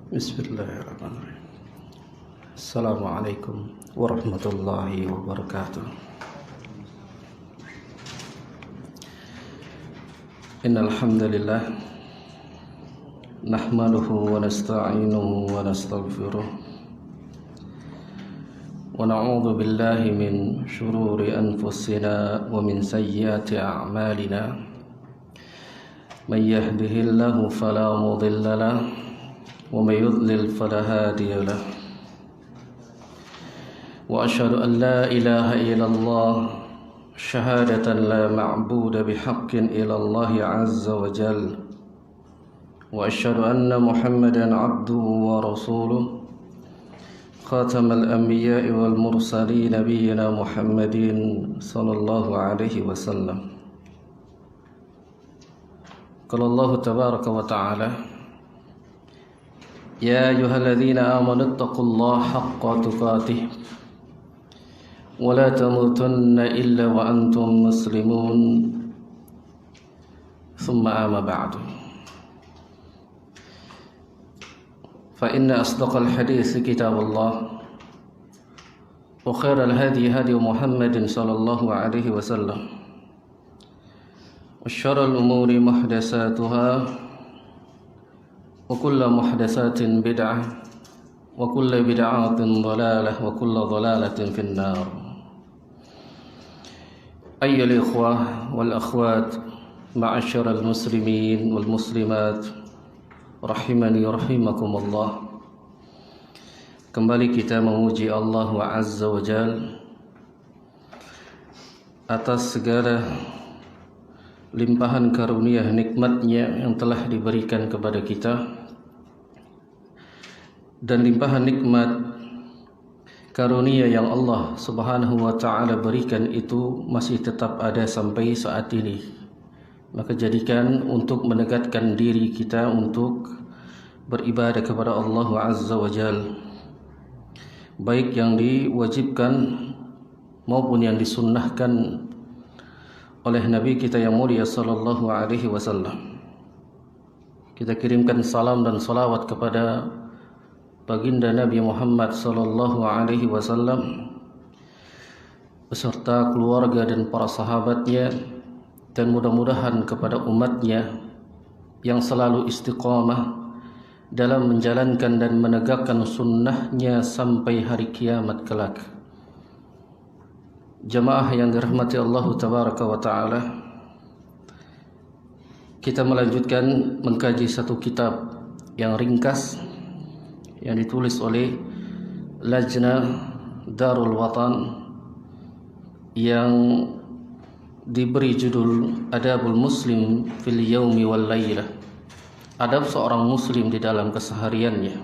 Bismillahirrahmanirrahim. Assalamualaikum warahmatullahi wabarakatuh. Innal hamdalillah nahmaduhu wa nasta'inuhu wa nastaghfiruh wa na'udzu billahi min shururi anfusina wa min sayyiati a'malina. May yahdihillahu fala mudilla lahu ومن يضلل فلا هادي له وأشهد أن لا إله إلا الله شهادة لا معبود بحق إلا الله عز وجل وأشهد أن محمدا عبده ورسوله خاتم الأنبياء والمرسلين نبينا محمد صلى الله عليه وسلم. قال الله تبارك وتعالى: يا أيها الذين آمنوا اتقوا الله حق تقاته ولا تموتن إلا وأنتم مسلمون ثم أما بعد فإن أصدق الحديث كتاب الله وخير الهدي هدي محمد صلى الله عليه وسلم وشر الأمور محدثاتها وكل محدثات بدعة وكل بدعة ضلالة وكل ضلالة في النار. أيها الإخوة والأخوات معاشر المسلمين والmuslimat rahimani rahimakumullah. Kembali kita memuji Allah Azza wa Jal atas segala limpahan karunia nikmatnya yang telah diberikan kepada kita, dan limpahan nikmat karunia yang Allah Subhanahu wa ta'ala berikan itu masih tetap ada sampai saat ini. Maka jadikan untuk mendekatkan diri kita untuk beribadah kepada Allah Azza wa Jal, baik yang diwajibkan maupun yang disunnahkan oleh Nabi kita yang mulia sallallahu alaihi wasallam. Kita kirimkan salam dan salawat kepada baginda Nabi Muhammad sallallahu alaihi wasallam beserta keluarga dan para sahabatnya, dan mudah-mudahan kepada umatnya yang selalu istiqamah dalam menjalankan dan menegakkan sunnahnya sampai hari kiamat kelak. Jamaah yang dirahmati Allah Tabaraka wa Ta'ala, kita melanjutkan mengkaji satu kitab yang ringkas yang ditulis oleh Lajnah Darul Watan yang diberi judul Adabul Muslim fil Yaumi wal Lailah, adab seorang muslim di dalam kesehariannya,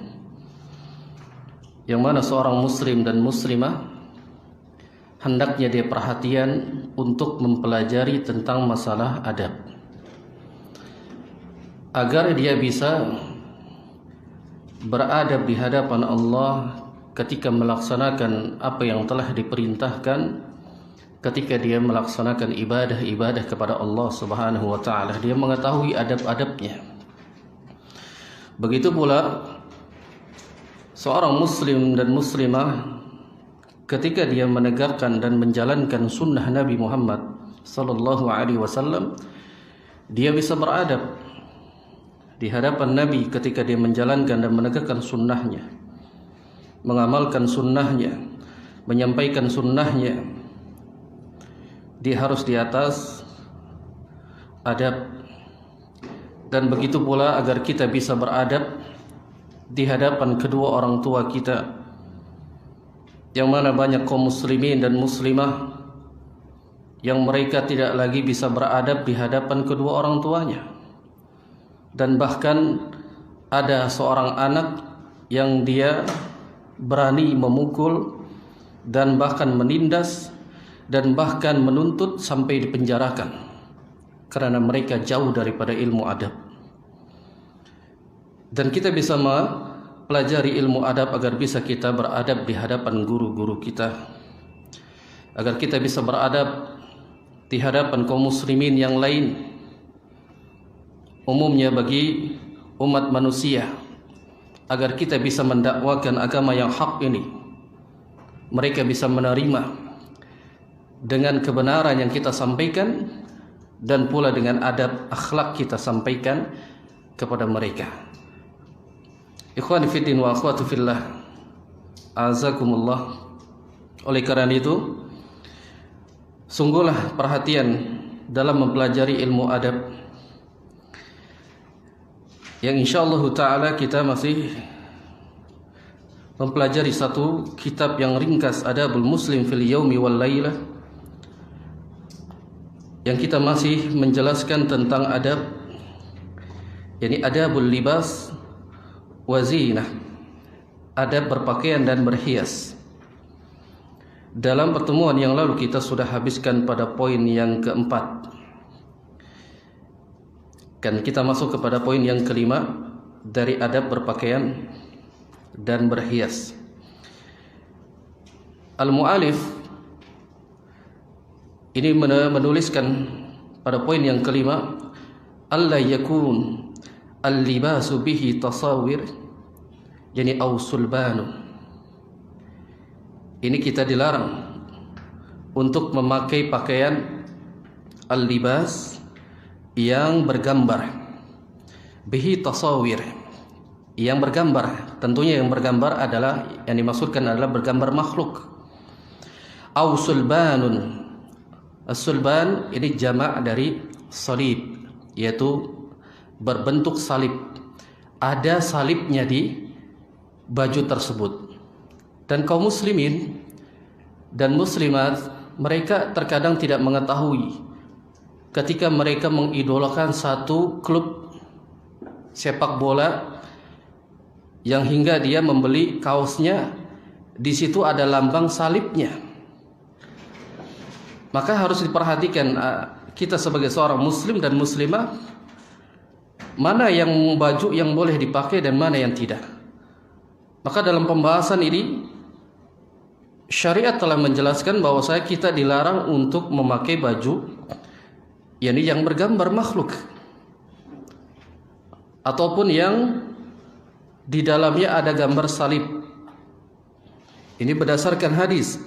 yang mana seorang muslim dan muslimah hendaknya dia perhatian untuk mempelajari tentang masalah adab, agar dia bisa beradab di hadapan Allah ketika melaksanakan apa yang telah diperintahkan, ketika dia melaksanakan ibadah-ibadah kepada Allah Subhanahu wa ta'ala. Dia mengetahui adab-adabnya. Begitu pula seorang muslim dan muslimah ketika dia menegakkan dan menjalankan sunnah Nabi Muhammad sallallahu alaihi wasallam, dia bisa beradab di hadapan Nabi ketika dia menjalankan dan menegakkan sunnahnya, mengamalkan sunnahnya, menyampaikan sunnahnya. Dia harus di atas adab. Dan begitu pula agar kita bisa beradab di hadapan kedua orang tua kita, yang mana banyak kaum muslimin dan muslimah yang mereka tidak lagi bisa beradab di hadapan kedua orang tuanya. Dan bahkan ada seorang anak yang dia berani memukul dan bahkan menindas dan bahkan menuntut sampai dipenjarakan karena mereka jauh daripada ilmu adab. Dan kita bisa pelajari ilmu adab agar bisa kita beradab di hadapan guru-guru kita, agar kita bisa beradab di hadapan kaum muslimin yang lain. Umumnya bagi umat manusia, agar kita bisa mendakwakan agama yang hak ini, mereka bisa menerima dengan kebenaran yang kita sampaikan dan pula dengan adab akhlak kita sampaikan kepada mereka. Ikhwani fiddin wa akhwatu fillah, azakumullah. Oleh karena itu, sungguhlah perhatian dalam mempelajari ilmu adab, yang insyaallah ta'ala kita masih mempelajari satu kitab yang ringkas, Adabul Muslim fil Yaumi wal Lailah, yang kita masih menjelaskan tentang adab, yakni adabul libas wa zinah, adab berpakaian dan berhias. Dalam pertemuan yang lalu kita sudah habiskan pada poin yang keempat, dan kita masuk kepada poin yang kelima dari adab berpakaian dan berhias. Al-mu'alif ini menuliskan pada poin yang kelima, alla yakun al-libasu bihi tasawir, yani aw sulbanu. Ini kita dilarang untuk memakai pakaian al-libas yang bergambar, bihi tasawir, yang bergambar. Tentunya yang bergambar adalah, yang dimaksudkan adalah bergambar makhluk. Aw sulbanun. As-sulban ini jamak dari salib, yaitu berbentuk salib. Ada salibnya di baju tersebut. Dan kaum muslimin dan muslimat, mereka terkadang tidak mengetahui ketika mereka mengidolakan satu klub sepak bola yang hingga dia membeli kaosnya, di situ ada lambang salibnya. Maka harus diperhatikan kita sebagai seorang muslim dan muslimah, mana yang baju yang boleh dipakai dan mana yang tidak. Maka dalam pembahasan ini, syariat telah menjelaskan bahwa kita dilarang untuk memakai baju yakni yang bergambar makhluk, ataupun yang di dalamnya ada gambar salib. Ini berdasarkan hadis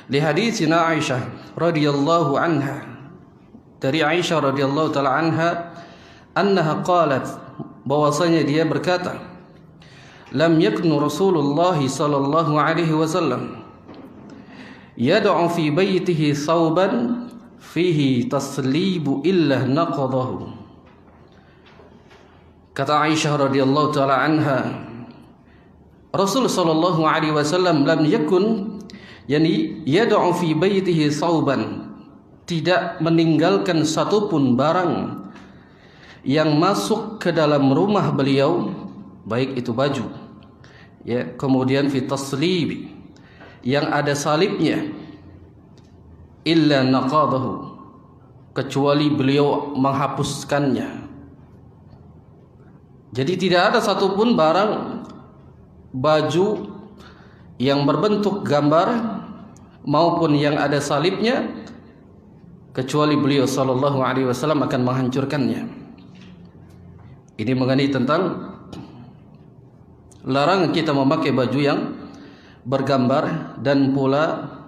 di hadis Aisyah radhiyallahu anha, dari Aisyah radhiyallahu taala anha, annaha qalat, bahwasanya dia berkata, lam yakun Rasulullah sallallahu alaihi wasallam yad'u fi baitihi thawban fihi taslibu illa naqadahu. Kata Aisyah radhiyallahu taala anha, Rasul sallallahu alaihi wasallam lam yakun, yani yad'u fi baitihi thawban, tidak meninggalkan satupun barang yang masuk ke dalam rumah beliau, baik itu baju, ya, kemudian fi taslibi, yang ada salibnya, illa naqadahu, kecuali beliau menghapuskannya. Jadi tidak ada satupun barang baju yang berbentuk gambar maupun yang ada salibnya, kecuali beliau sallallahu alaihi wasallam akan menghancurkannya. Ini mengenai tentang larangan kita memakai baju yang bergambar dan pula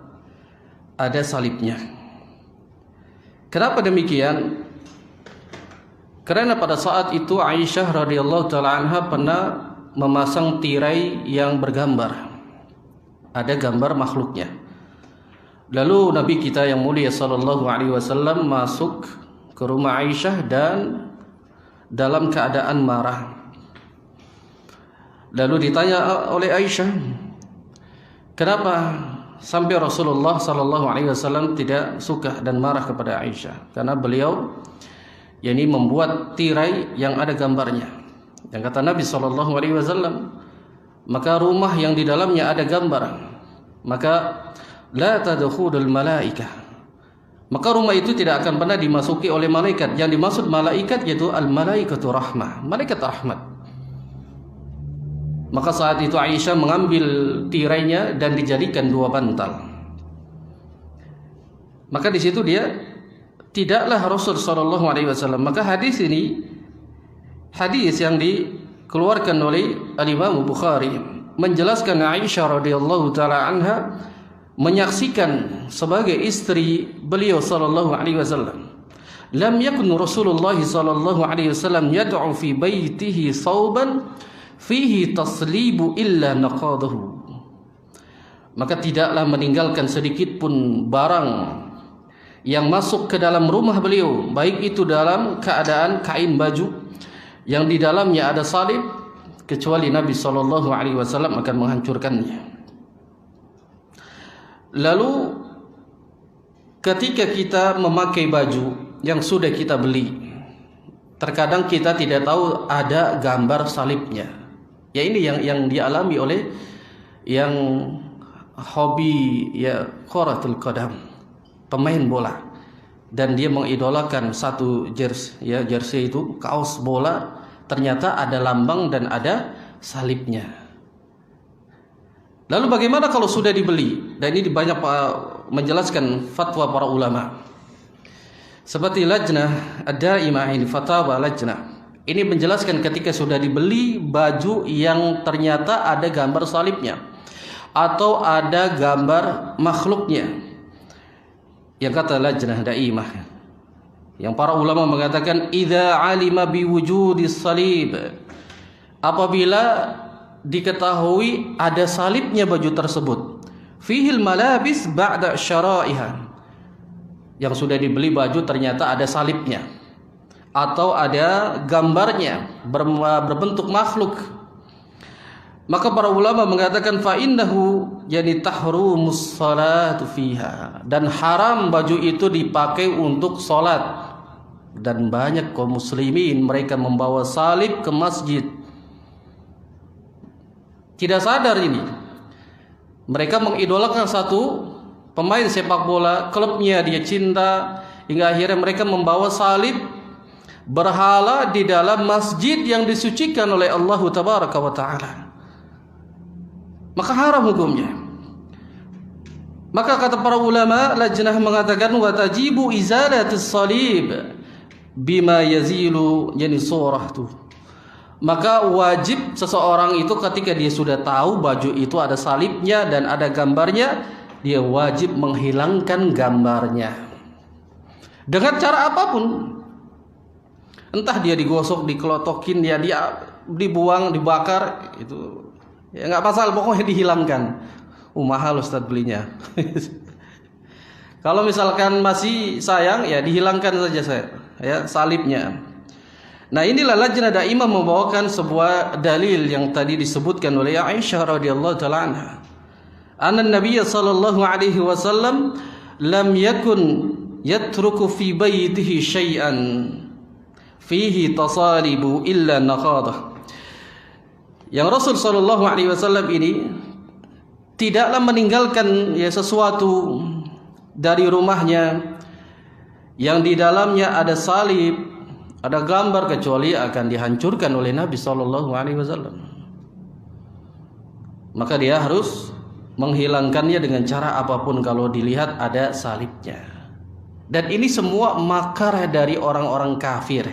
ada salibnya. Kenapa demikian? Karena pada saat itu Aisyah radhiyallahu taala anha pernah memasang tirai yang bergambar, ada gambar makhluknya. Lalu Nabi kita yang mulia sallallahu alaihi wasallam masuk ke rumah Aisyah dan dalam keadaan marah. Lalu ditanya oleh Aisyah, kenapa sampai Rasulullah sallallahu alaihi wasallam tidak suka dan marah kepada Aisyah? Karena beliau yakni membuat tirai yang ada gambarnya. Yang kata Nabi sallallahu alaihi wasallam, maka rumah yang di dalamnya ada gambar, maka la tadkhulul malaikah, maka rumah itu tidak akan pernah dimasuki oleh malaikat. Yang dimaksud malaikat yaitu al-malaikatu rahmah, malaikat rahmat. Maka saat itu Aisyah mengambil tirainya dan dijadikan dua bantal. Maka di situ dia, tidaklah Rasul sallallahu alaihi wasallam. Maka hadis ini hadis yang dikeluarkan oleh Al-Imam Bukhari menjelaskan Aisyah radhiyallahu taala anha menyaksikan sebagai istri beliau sallallahu alaihi wasallam, lam yakun Rasulullah sallallahu alaihi wasallam yad'u fi baitihi thawban fihi taslibu illa naqadahu. Maka tidaklah meninggalkan sedikit pun barang yang masuk ke dalam rumah beliau, baik itu dalam keadaan kain baju yang di dalamnya ada salib, kecuali Nabi sallallahu alaihi wasallam akan menghancurkannya. Lalu ketika kita memakai baju yang sudah kita beli, terkadang kita tidak tahu ada gambar salibnya. Ya, ini yang dialami oleh yang hobi ya kuratul qadam, pemain bola, dan dia mengidolakan satu jersey itu, kaos bola, ternyata ada lambang dan ada salibnya. Lalu bagaimana kalau sudah dibeli? Dan ini banyak menjelaskan fatwa para ulama. Seperti Lajnah Ad-Daimah, ini fatwa Lajnah. Ini menjelaskan ketika sudah dibeli baju yang ternyata ada gambar salibnya atau ada gambar makhluknya. Yang kata Lajnah Daimah, yang para ulama mengatakan idza alima biwujudis salib, apabila diketahui ada salibnya baju tersebut, fihil malabis ba'da syara'iha, yang sudah dibeli baju ternyata ada salibnya atau ada gambarnya berbentuk makhluk, maka para ulama mengatakan fa innahu yani tahrumus salatu fiha, dan haram baju itu dipakai untuk salat. Dan banyak kaum muslimin mereka membawa salib ke masjid, tidak sadar ini. Mereka mengidolakan satu pemain sepak bola, klubnya dia cinta, hingga akhirnya mereka membawa salib berhala di dalam masjid yang disucikan oleh Allah tabaraka wa taala. Maka haram hukumnya. Maka kata para ulama, Lajnah mengatakan wa tajibu izalatus salib bima yazilu yani surahtu. Maka wajib seseorang itu ketika dia sudah tahu baju itu ada salibnya dan ada gambarnya, dia wajib menghilangkan gambarnya dengan cara apapun. Entah dia digosok, dikelotokin, dia dibuang, dibakar, itu ya nggak masalah, pokoknya dihilangkan. Mahal Ustaz belinya. Kalau misalkan masih sayang, ya dihilangkan saja saya, ya salibnya. Nah, inilah Lajnah Daimah membawakan sebuah dalil yang tadi disebutkan oleh Aisyah radhiyallahu taala anha. Anna Nabiy sallallahu alaihi wasallam lam yakun yatruku fi baitihi syai'an fihi tasalibu illa naqadah. Yang Rasul sallallahu alaihi wasallam ini tidaklah meninggalkan ya sesuatu dari rumahnya yang di dalamnya ada salib, ada gambar, kecuali akan dihancurkan oleh Nabi sallallahu alaihi wasallam. Maka dia harus menghilangkannya dengan cara apapun kalau dilihat ada salibnya. Dan ini semua makar dari orang-orang kafir.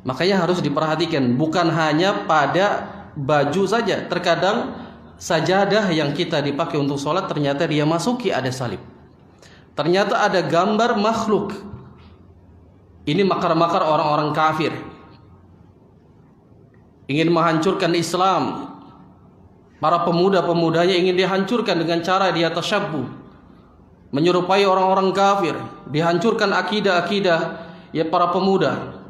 Makanya harus diperhatikan, bukan hanya pada baju saja. Terkadang sajadah yang kita dipakai untuk sholat ternyata dia masuki ada salib, ternyata ada gambar makhluk. Ini makar-makar orang-orang kafir, ingin menghancurkan Islam. Para pemuda-pemudanya ingin dihancurkan dengan cara dia tasyabbuh, menyerupai orang-orang kafir, dihancurkan akidah-akidah ya para pemuda.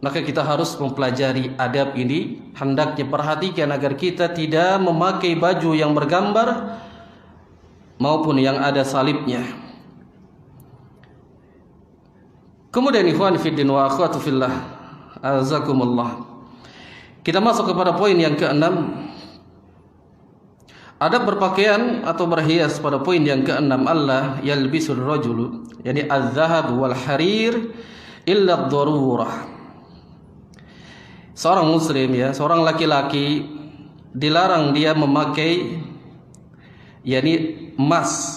Maka kita harus mempelajari adab ini, hendaknya perhatikan agar kita tidak memakai baju yang bergambar maupun yang ada salibnya. Kemudian ikhwan fiddin wa akhwatu fillah, azakumullah. Kita masuk kepada poin yang keenam. Adab berpakaian atau berhias pada poin yang keenam. Allah yalbisul rajulu, yani az-zahab wal harir illa ad-darurah. Seorang muslim ya, seorang laki-laki dilarang dia memakai yakni emas.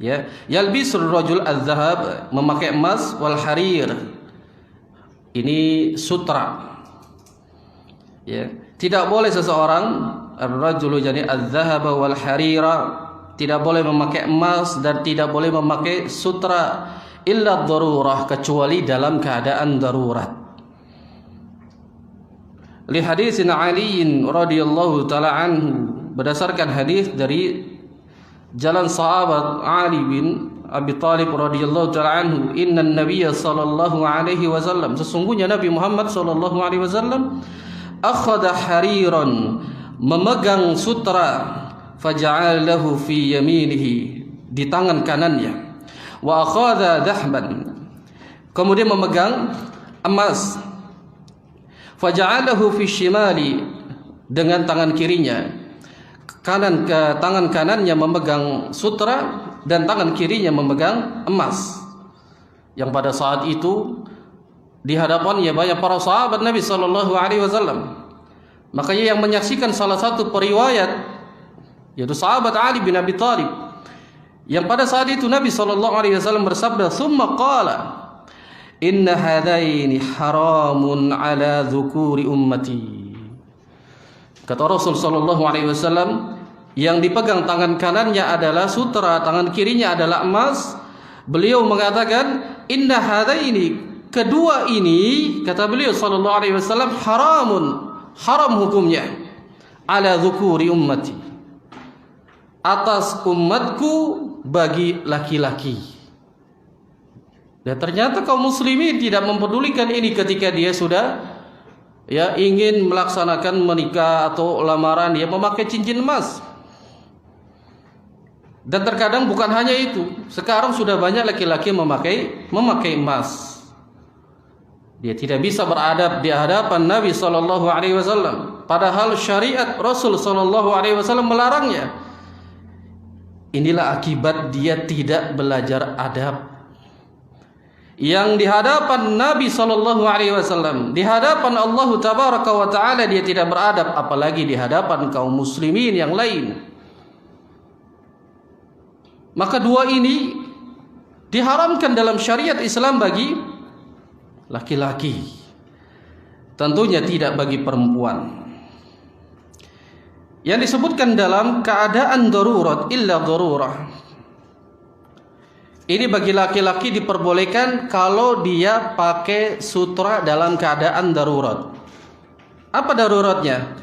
Ya, yalbisul rajul az-zahab, memakai emas, wal harir, Ini sutra. Ya, tidak boleh seseorang ar-rajulu jadi az-zahaba wal harira, tidak boleh memakai emas dan tidak boleh memakai sutra illa darurah, kecuali dalam keadaan darurat. Li hadisin Ali radhiyallahu taala anhu, berdasarkan hadis dari jalan sahabat Ali bin Abi Thalib radhiyallahu taala anhu, innan nabiyya sallallahu alaihi wasallam, sesungguhnya Nabi Muhammad sallallahu alaihi wasallam akhadha hariran, memegang sutra, faja'alahu fi yaminihi, di tangan kanannya, wa akhadha dhahban, kemudian memegang emas, faja'alahu fi shimali, dengan tangan kirinya, tangan kanannya memegang sutra dan tangan kirinya memegang emas. Yang pada saat itu di hadapannya banyak para sahabat Nabi sallallahu alaihi wasallam. Makanya yang menyaksikan salah satu periwayat yaitu sahabat Ali bin Abi Thalib, yang pada saat itu Nabi sallallahu alaihi wasallam bersabda, "Tsumma qala inna hadaini haramun ala dzukuri ummati." Kata Rasul sallallahu alaihi wasallam, yang dipegang tangan kanannya adalah sutra, tangan kirinya adalah emas. Beliau mengatakan, "Inna hadaini," kedua ini, kata beliau sallallahu alaihi wasallam, haramun, haram hukumnya, ala dzukuri ummati, atas umatku, bagi laki-laki. Dan ternyata kaum muslimin tidak mempedulikan ini ketika dia sudah ingin melaksanakan menikah atau lamaran, dia memakai cincin emas. Dan terkadang bukan hanya itu, sekarang sudah banyak laki-laki memakai emas. Dia tidak bisa beradab di hadapan Nabi sallallahu alaihi wasallam, padahal syariat Rasul sallallahu alaihi wasallam melarangnya. Inilah akibat dia tidak belajar adab. Yang di hadapan Nabi sallallahu alaihi wasallam, di hadapan Allah tabaraka wa taala dia tidak beradab, apalagi di hadapan kaum muslimin yang lain. Maka dua ini diharamkan dalam syariat Islam bagi laki-laki, tentunya tidak bagi perempuan. Yang disebutkan dalam keadaan darurat illa darurah, ini bagi laki-laki diperbolehkan kalau dia pakai sutra dalam keadaan darurat. Apa daruratnya?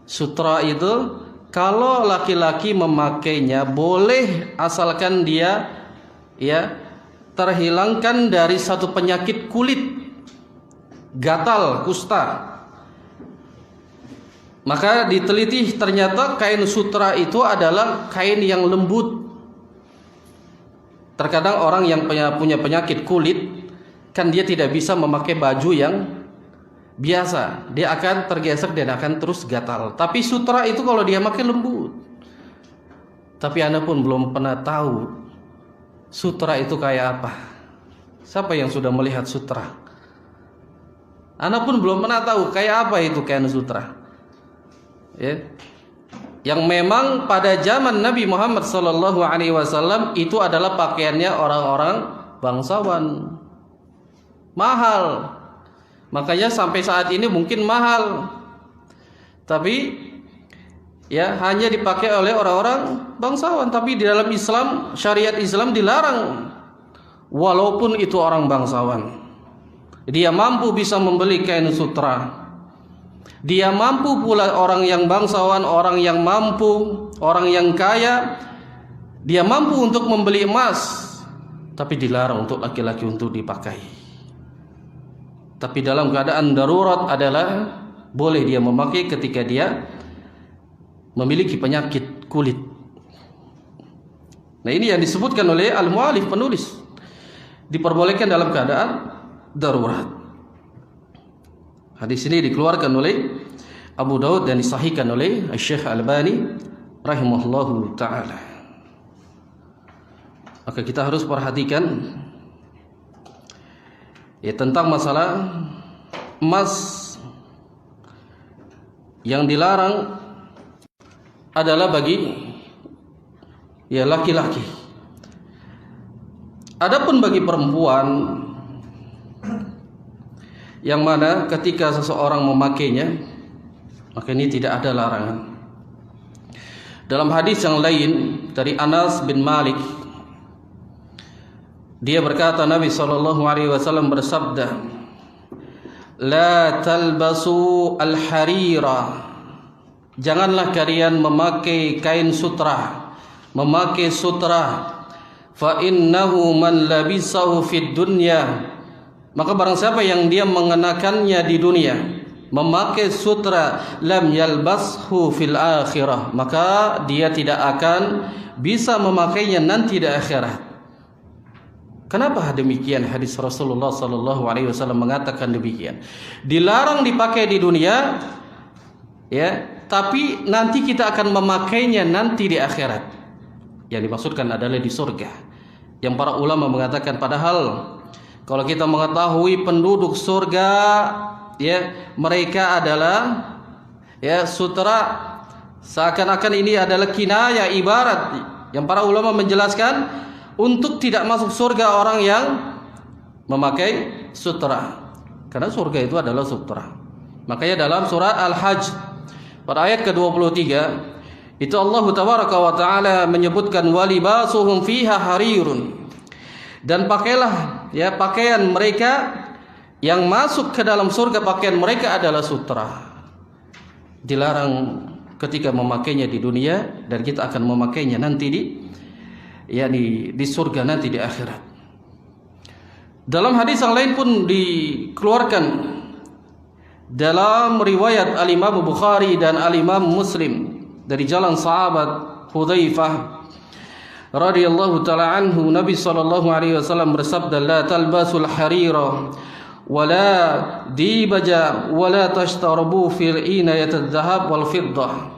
Sutra itu kalau laki-laki memakainya boleh, asalkan dia terhilangkan dari satu penyakit kulit, gatal, kusta. Maka diteliti ternyata kain sutra itu adalah kain yang lembut. Terkadang orang yang punya penyakit kulit, kan dia tidak bisa memakai baju yang biasa, dia akan tergesek dan akan terus gatal. Tapi sutra itu kalau dia pakai lembut. Tapi Anda pun belum pernah tahu sutra itu kayak apa. Siapa yang sudah melihat sutra? Anda pun belum pernah tahu kayak apa itu kain sutra. Ya. Yang memang pada zaman Nabi Muhammad sallallahu alaihi wasallam itu adalah pakaiannya orang-orang bangsawan. Mahal. Makanya sampai saat ini mungkin mahal, tapi hanya dipakai oleh orang-orang bangsawan. Tapi di dalam Islam, syariat Islam dilarang, walaupun itu orang bangsawan. Dia mampu bisa membeli kain sutra, dia mampu pula, orang yang bangsawan, orang yang mampu, orang yang kaya, dia mampu untuk membeli emas, tapi dilarang untuk laki-laki untuk dipakai. Tapi dalam keadaan darurat adalah boleh dia memakai ketika dia memiliki penyakit kulit. Nah, ini yang disebutkan oleh al-mu'alif, penulis, diperbolehkan dalam keadaan darurat. Hadis ini dikeluarkan oleh Abu Daud dan disahihkan oleh Syekh Al-Albani rahimahullahu taala. Maka kita harus perhatikan tentang masalah emas. Yang dilarang adalah bagi laki-laki. Adapun bagi perempuan, yang mana ketika seseorang memakainya, maka ini tidak ada larangan. Dalam hadis yang lain dari Anas bin Malik, dia berkata, Nabi SAW bersabda, La talbasu al-harira, janganlah kalian memakai kain sutra, memakai sutra. Fa innahu man labisahu fid dunya, maka barang siapa yang dia mengenakannya di dunia, memakai sutra, lam yalbashu fil akhirah, maka dia tidak akan bisa memakainya nanti di akhirat. Kenapa demikian? Hadis Rasulullah SAW mengatakan demikian. Dilarang dipakai di dunia, ya, tapi nanti kita akan memakainya nanti di akhirat. Yang dimaksudkan adalah di surga. Yang para ulama mengatakan, padahal kalau kita mengetahui penduduk surga, ya, mereka adalah, ya, sutra, seakan-akan ini adalah kinayah, ibarat. Yang para ulama menjelaskan untuk tidak masuk surga orang yang memakai sutra, karena surga itu adalah sutra. Makanya dalam surah Al-Hajj pada ayat ke-23 itu Allah Tabaraka wa Ta'ala menyebutkan walibasuhum fiha harirun, dan pakailah, ya, pakaian mereka yang masuk ke dalam surga, pakaian mereka adalah sutra. Dilarang ketika memakainya di dunia, dan kita akan memakainya nanti di surga nanti di akhirat. Dalam hadis yang lain pun dikeluarkan dalam riwayat Al-Imam Bukhari dan Al-Imam Muslim dari jalan sahabat Hudzaifah radhiyallahu taala anhu, Nabi sallallahu alaihi wasallam bersabda, la talbasul harira wala dibaja wala tashtarabu fil inayatadz dzahab wal fiddah,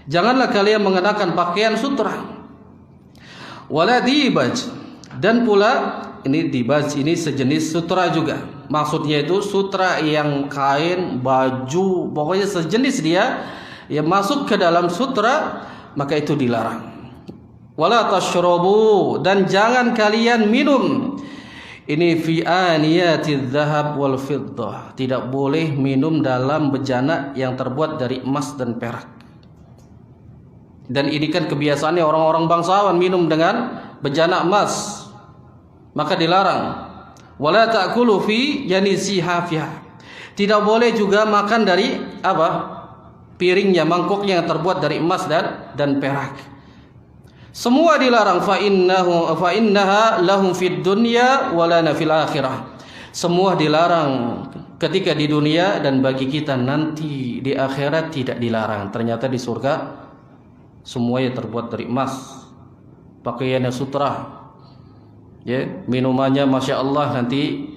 janganlah kalian mengenakan pakaian sutra, wala dibaj, dan pula ini dibaj ini sejenis sutra juga, maksudnya itu sutra yang kain, baju, pokoknya sejenis dia yang masuk ke dalam sutra, maka itu dilarang. Wala tashrabu, dan jangan kalian minum ini fi aniyatiz dzahab wal fiddah, tidak boleh minum dalam bejana yang terbuat dari emas dan perak. Dan ini kan kebiasaannya orang-orang bangsawan minum dengan bejana emas, maka dilarang. Wala ta'kulu fi yanisiha fiha, tidak boleh juga makan dari apa? Piringnya, mangkoknya yang terbuat dari emas dan perak. Semua dilarang. Fa innaha lahum fid dunya wa lana fil akhirah. Semua dilarang ketika di dunia, dan bagi kita nanti di akhirat tidak dilarang. Ternyata di surga semuanya terbuat dari emas, pakaiannya sutra, ya, minumannya masya Allah nanti,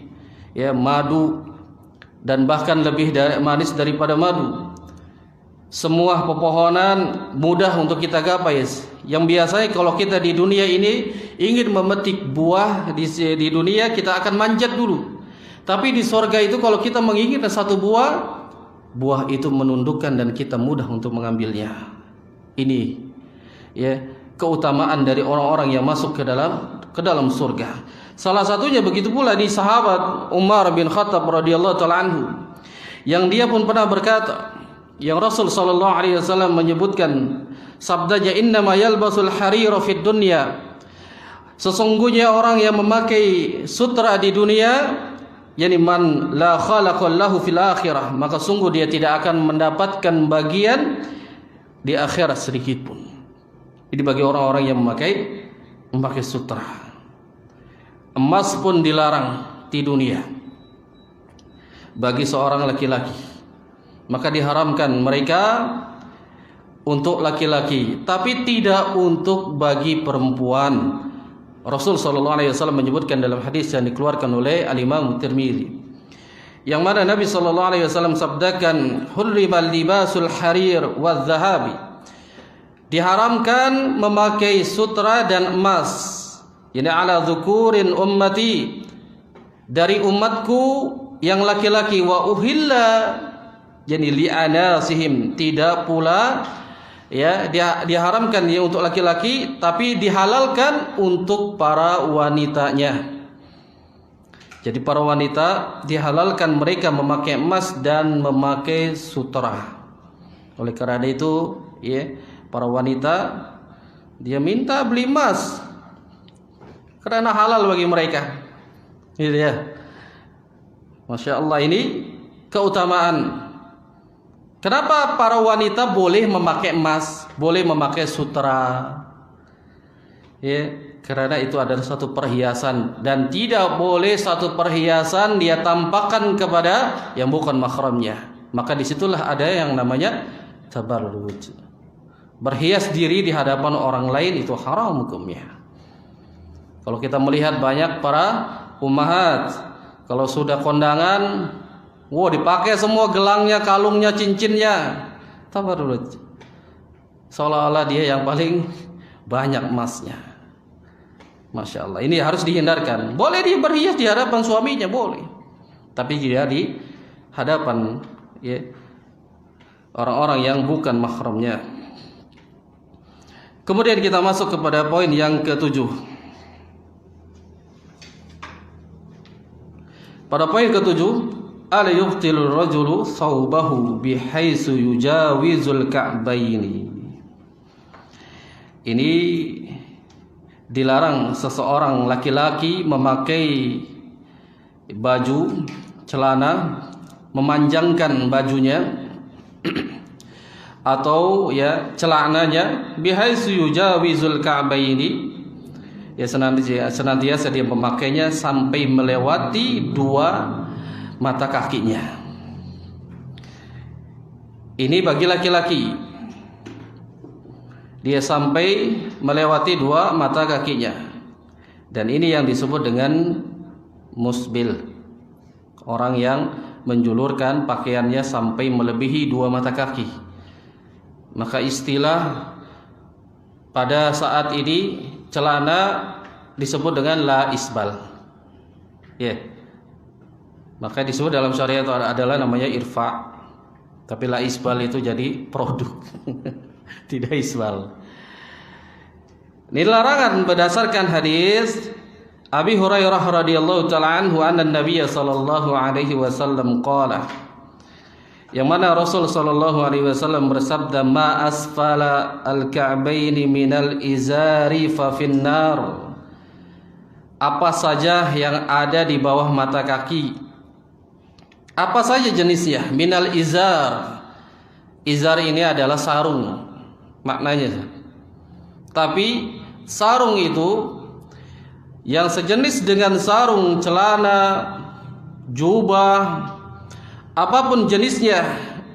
ya, madu, dan bahkan lebih manis daripada madu. Semua pepohonan mudah untuk kita gapai. Yang biasanya kalau kita di dunia ini ingin memetik buah di dunia, kita akan manjat dulu. Tapi di surga itu kalau kita menginginkan satu buah itu menundukkan dan kita mudah untuk mengambilnya. Ini, ya, keutamaan dari orang-orang yang masuk ke dalam surga. Salah satunya begitu pula di sahabat Umar bin Khattab radhiyallahu taala anhu, yang dia pun pernah berkata, yang Rasul sallallahu alaihi wasallam menyebutkan sabdanya, innama yalbasul harira fid dunya, sesungguhnya orang yang memakai sutra di dunia, yani man la khalaqallahu fil akhirah, maka sungguh dia tidak akan mendapatkan bagian di akhirat sedikit pun. Ini bagi orang-orang yang memakai sutra. Emas pun dilarang di dunia bagi seorang laki-laki, maka diharamkan mereka untuk laki-laki, tapi tidak untuk bagi perempuan. Rasul sallallahu alaihi wasallam menyebutkan dalam hadis yang dikeluarkan oleh Al-Imam Tirmidzi, yang mana Nabi sallallahu alaihi wasallam sabdakan, hurrimal libasul harir wadz zahabi, diharamkan memakai sutra dan emas, ini ala dzukurin ummati, dari umatku yang laki-laki, wa uhilla, yani li'anasihim, tidak pula, ya, diharamkan ya untuk laki-laki, tapi dihalalkan untuk para wanitanya. Jadi para wanita dihalalkan mereka memakai emas dan memakai sutra. Oleh karena itu, ya, para wanita dia minta beli emas karena halal bagi mereka. Gitu ya. Masya Allah, ini keutamaan. Kenapa para wanita boleh memakai emas, boleh memakai sutra? Ya, karena itu adalah satu perhiasan dan tidak boleh satu perhiasan dia tampakkan kepada yang bukan mahramnya. Maka disitulah ada yang namanya tabarruj. Berhias diri di hadapan orang lain itu haram hukumnya. Kalau kita melihat banyak para ummahat, kalau sudah kondangan, dipakai semua gelangnya, kalungnya, cincinnya, tabarruj. Seolah-olah dia yang paling banyak emasnya. Masya Allah, ini harus dihindarkan. Boleh dia berhias di hadapan suaminya, boleh. Tapi tidak di hadapan, ya, orang-orang yang bukan mahramnya. Kemudian kita masuk kepada poin yang ketujuh. Pada poin ketujuh, al yuqtilur rajulu thawbahu bihaitsu yujawizul ka'baini. Ini dilarang seseorang laki-laki memakai baju, celana, memanjangkan bajunya atau ya celananya bihaitsu yujawizul ka'baini, ya senantiasa dia memakainya sampai melewati dua mata kakinya. Ini bagi laki-laki, dia sampai melewati dua mata kakinya, dan ini yang disebut dengan musbil, orang yang menjulurkan pakaiannya sampai melebihi dua mata kaki. Maka istilah pada saat ini celana disebut dengan la isbal, ya. Maka disebut dalam syariat itu adalah namanya irfa. Tapi la isbal itu jadi produk tidak isbal. Ini larangan berdasarkan hadis Abi Hurairah radhiyallahu taala anhu anna Nabiy sallallahu alaihi wasallam qala, yang mana Rasul sallallahu alaihi wasallam bersabda, ma asfala al-ka'baini minal izari fa finnar. Apa saja yang ada di bawah mata kaki, apa saja jenisnya, minal izar. Izar ini adalah sarung maknanya. Tapi sarung itu yang sejenis dengan sarung, celana, jubah, apapun jenisnya,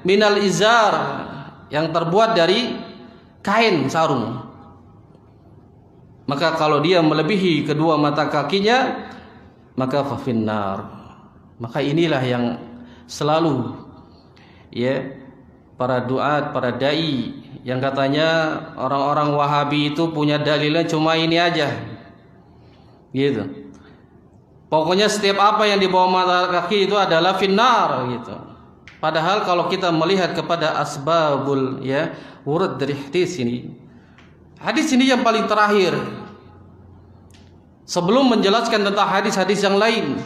minal izar, yang terbuat dari kain sarung. Maka kalau dia melebihi kedua mata kakinya, maka fafinnar. Maka inilah yang selalu, ya, para duat, para dai yang katanya orang-orang Wahabi itu punya dalilnya cuma ini aja, gitu. Pokoknya setiap apa yang di bawah mata kaki itu adalah finnar, gitu. Padahal kalau kita melihat kepada asbabul, ya, urut dari hadis ini yang paling terakhir, sebelum menjelaskan tentang hadis-hadis yang lain,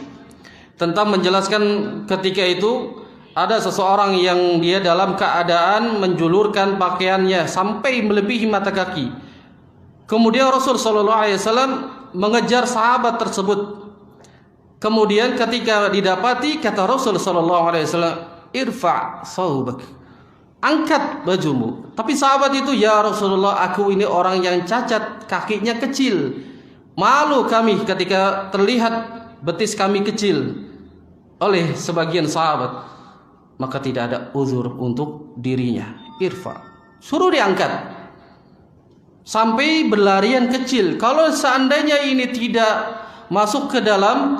tentang menjelaskan ketika itu ada seseorang yang dia dalam keadaan menjulurkan pakaiannya sampai melebihi mata kaki. Kemudian Rasul sallallahu alaihi wasallam mengejar sahabat tersebut. Kemudian ketika didapati, kata Rasul sallallahu alaihi wasallam, irfa saubak, angkat bajumu. Tapi sahabat itu, ya Rasulullah, aku ini orang yang cacat, kakinya kecil, malu kami ketika terlihat betis kami kecil oleh sebagian sahabat. Maka tidak ada uzur untuk dirinya. Irfa, suruh diangkat sampai berlarian kecil. Kalau seandainya ini tidak masuk ke dalam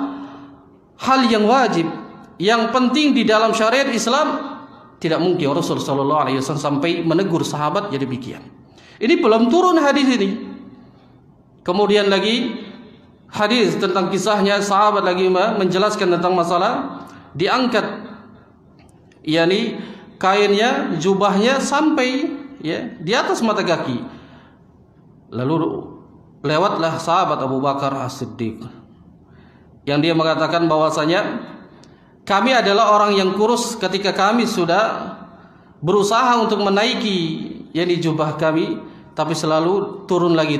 hal yang wajib, yang penting di dalam syariat Islam, tidak mungkin Rasul sallallahu alaihi wasallam sampai menegur sahabat jadi demikian. Ini belum turun hadis ini. Kemudian lagi hadis tentang kisahnya sahabat lagi menjelaskan tentang masalah diangkat, yakni kainnya, jubahnya sampai, ya, di atas mata kaki. Lalu lewatlah sahabat Abu Bakar As-Siddiq. yang dia mengatakan bahwasanya kami adalah orang yang kurus ketika kami sudah berusaha untuk menaiki jubah kami, tapi selalu turun lagi.